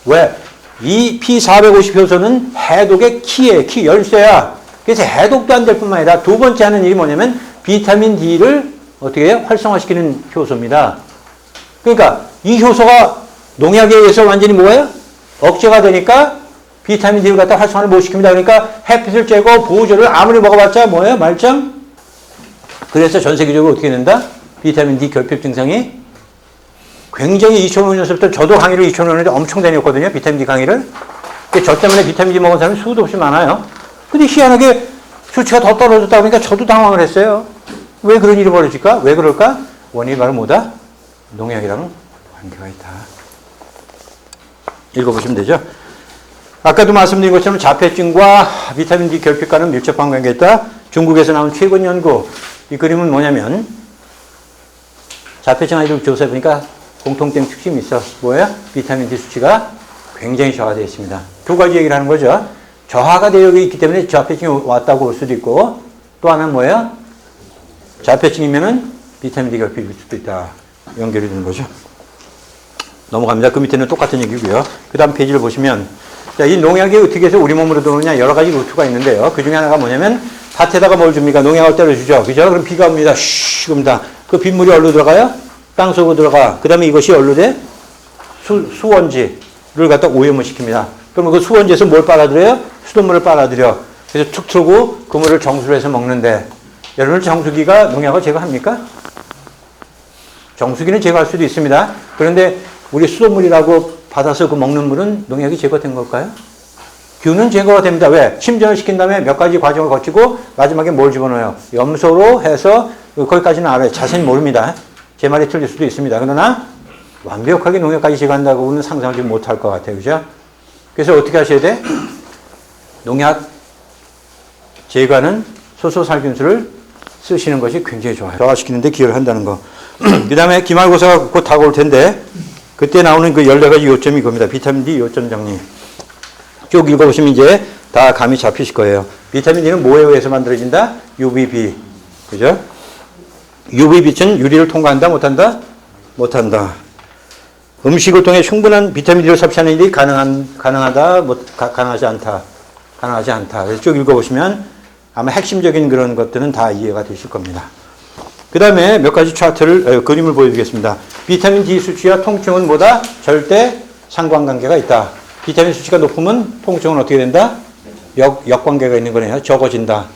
왜? 이 P450 효소는 해독의 키예요. 키 열쇠야. 그래서 해독도 안 될 뿐만 아니라 두 번째 하는 일이 뭐냐면 비타민 D를 어떻게 해요? 활성화시키는 효소입니다. 그러니까 이 효소가 농약에 의해서 완전히 뭐예요? 억제가 되니까 비타민 D를 갖다 활성화를 못 시킵니다. 그러니까 햇빛을 쬐고 보호제를 아무리 먹어봤자 뭐예요? 말짱? 그래서 전 세계적으로 어떻게 된다? 비타민 D 결핍 증상이 굉장히 2005년서부터 저도 강의를 2005년에 엄청 다녔거든요. 비타민 D 강의를. 저 때문에 비타민 D 먹은 사람이 수도 없이 많아요. 근데 희한하게 수치가 더 떨어졌다 보니까 저도 당황을 했어요. 왜 그런 일이 벌어질까? 왜 그럴까? 원인이 바로 뭐다? 농약이랑 관계가 있다. 읽어보시면 되죠. 아까도 말씀드린 것처럼 자폐증과 비타민 D 결핍과는 밀접한 관계가 있다. 중국에서 나온 최근 연구. 이 그림은 뭐냐면 자폐증 아이들 조사해보니까 공통된 특징이 있어. 뭐예요? 비타민 D 수치가 굉장히 저하되어 있습니다. 두 가지 얘기를 하는 거죠. 저하가 되어 있기 때문에 자폐증이 왔다고 볼 수도 있고 또 하나는 뭐예요? 자폐증이면은 비타민 D 결핍일 수도 있다. 연결이 되는 거죠. 넘어갑니다. 그 밑에는 똑같은 얘기고요. 그 다음 페이지를 보시면 자, 이 농약이 어떻게 해서 우리 몸으로 들어오느냐 여러 가지 루트가 있는데요. 그 중에 하나가 뭐냐면 밭에다가 뭘 줍니까? 농약을 때려주죠. 그죠? 그럼 비가 옵니다. 쉬 옵니다. 그 빗물이 어디로 들어가요? 땅속으로 들어가. 그 다음에 이것이 어디로 돼? 수원지를 갖다 오염을 시킵니다. 그럼 그 수원지에서 뭘 빨아들여요? 수돗물을 빨아들여. 그래서 툭 틀고 그 물을 정수를 해서 먹는데 여러분 정수기가 농약을 제거합니까? 정수기는 제거할 수도 있습니다. 그런데 우리 수돗물이라고 받아서 그 먹는 물은 농약이 제거된 걸까요? 균은 제거가 됩니다. 왜? 침전을 시킨 다음에 몇 가지 과정을 거치고 마지막에 뭘 집어넣어요? 염소로 해서 거기까지는 알아요. 자세히 모릅니다. 제 말이 틀릴 수도 있습니다. 그러나 완벽하게 농약까지 제거한다고는 상상하지 못할 것 같아요. 그죠? 그래서 어떻게 하셔야 돼? 농약 제거하는 소소살균수를 쓰시는 것이 굉장히 좋아요. 저하시키는데 기여를 한다는 거. 그 다음에 기말고사가 곧 다가올 텐데 그때 나오는 그 14가지 요점이 이겁니다. 비타민 D 요점 정리. 쭉 읽어보시면 이제 다 감이 잡히실 거예요. 비타민 D는 뭐에 의해서 만들어진다? UVB. 그죠? UV빛은 유리를 통과한다? 못한다? 못한다. 음식을 통해 충분한 비타민 D를 섭취하는 일이 가능하다? 가능하지 않다. 가능하지 않다. 그래서 쭉 읽어보시면 아마 핵심적인 그런 것들은 다 이해가 되실 겁니다. 그 다음에 몇 가지 차트를, 그림을 보여드리겠습니다. 비타민 D 수치와 통증은 뭐다? 절대 상관관계가 있다. 비타민 수치가 높으면 통증은 어떻게 된다? 역관계가 있는 거네요. 적어진다.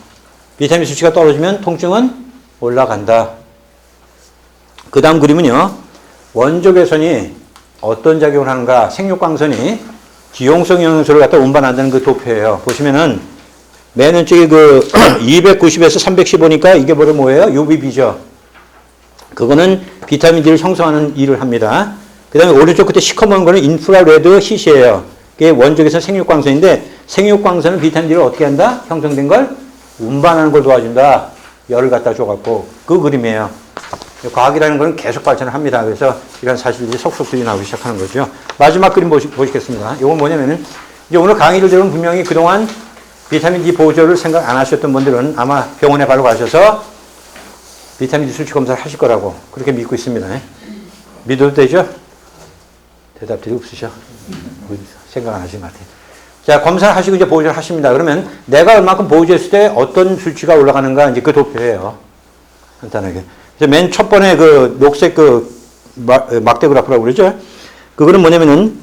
비타민 수치가 떨어지면 통증은 올라간다. 그 다음 그림은요. 원적외선이 어떤 작용을 하는가? 생육광선이 기용성 영양소를 갖다 운반한다는 그 도표예요. 보시면은 맨 왼쪽에 그 290에서 315니까 이게 뭐예요? UVB죠. 그거는 비타민 D를 형성하는 일을 합니다. 그 다음에 오른쪽 끝에 시커먼 거는 인프라레드 hit이에요. 그게 원적외선 생육광선인데 생육광선은 비타민 D를 어떻게 한다? 형성된 걸 운반하는 걸 도와준다. 열을 갖다 줘갖고 그 그림이에요. 과학이라는 거는 계속 발전을 합니다. 그래서 이런 사실들이 속속들이 나오기 시작하는 거죠. 마지막 그림 보시겠습니다. 이건 뭐냐면은 이제 오늘 강의를 들으면 분명히 그동안 비타민 D 보조를 생각 안 하셨던 분들은 아마 병원에 바로 가셔서 비타민 D 수치 검사를 하실 거라고 그렇게 믿고 있습니다. 믿어도 되죠? 대답들이 없으셔. 생각 안 하신 것 같아요. 자, 검사를 하시고 이제 보조를 하십니다. 그러면 내가 얼마큼 보조했을 때 어떤 수치가 올라가는가 이제 그 도표예요. 간단하게. 맨 첫 번에 그 녹색 그 막대 그래프라고 그러죠. 그거는 뭐냐면은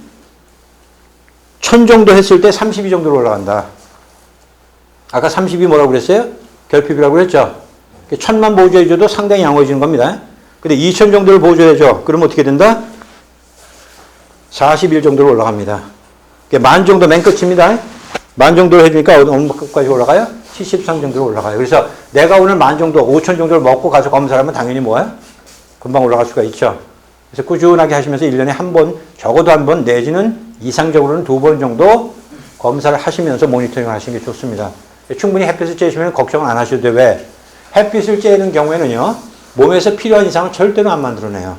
1000 정도 했을 때 32 정도로 올라간다. 아까 30이 뭐라고 그랬어요? 결핍이라고 그랬죠. 1000만 보조해줘도 상당히 양호해지는 겁니다. 근데 2000 정도를 보조해줘. 그러면 어떻게 된다? 41 정도로 올라갑니다. 10,000 정도 맨 끝입니다. 10,000 정도로 해주니까 어느 끝까지 올라가요? 73 정도로 올라가요. 그래서 내가 오늘 10,000 정도, 5,000 정도를 먹고 가서 검사를 하면 당연히 뭐야? 금방 올라갈 수가 있죠. 그래서 꾸준하게 하시면서 1년에 한 번, 적어도 한 번, 내지는 이상적으로는 2번 정도 검사를 하시면서 모니터링을 하시는 게 좋습니다. 충분히 햇빛을 쬐시면 걱정을 안 하셔도 돼. 왜? 햇빛을 쬐는 경우에는요, 몸에서 필요한 이상은 절대로 안 만들어내요.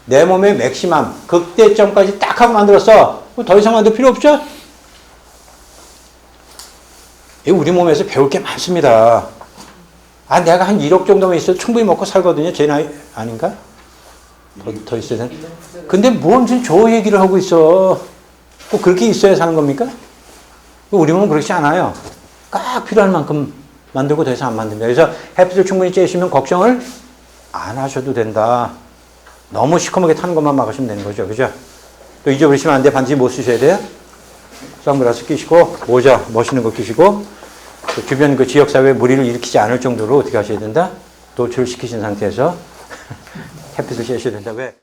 내 몸의 맥시멈, 극대점까지 딱 하고 만들었어. 더 이상 만들 필요 없죠? 우리 몸에서 배울 게 많습니다. 아, 내가 한 1억 정도만 있어도 충분히 먹고 살거든요. 제 나이 아닌가? 더 있어야 되나? 근데 뭔 지금 저 얘기를 하고 있어. 꼭 그렇게 있어야 사는 겁니까? 우리 몸은 그렇지 않아요. 딱 필요한 만큼 만들고 더 이상 안 만듭니다. 그래서 햇빛을 충분히 쬐시면 걱정을 안 하셔도 된다. 너무 시커멓게 타는 것만 막으시면 되는 거죠. 그죠? 또 잊어버리시면 안 돼. 반드시 뭐 쓰셔야 돼요? 선글라스 끼시고, 모자 멋있는 거 끼시고, 그 주변 그 지역사회에 무리를 일으키지 않을 정도로 어떻게 하셔야 된다? 도출시키신 상태에서 햇빛을 쬐셔야 된다. 왜?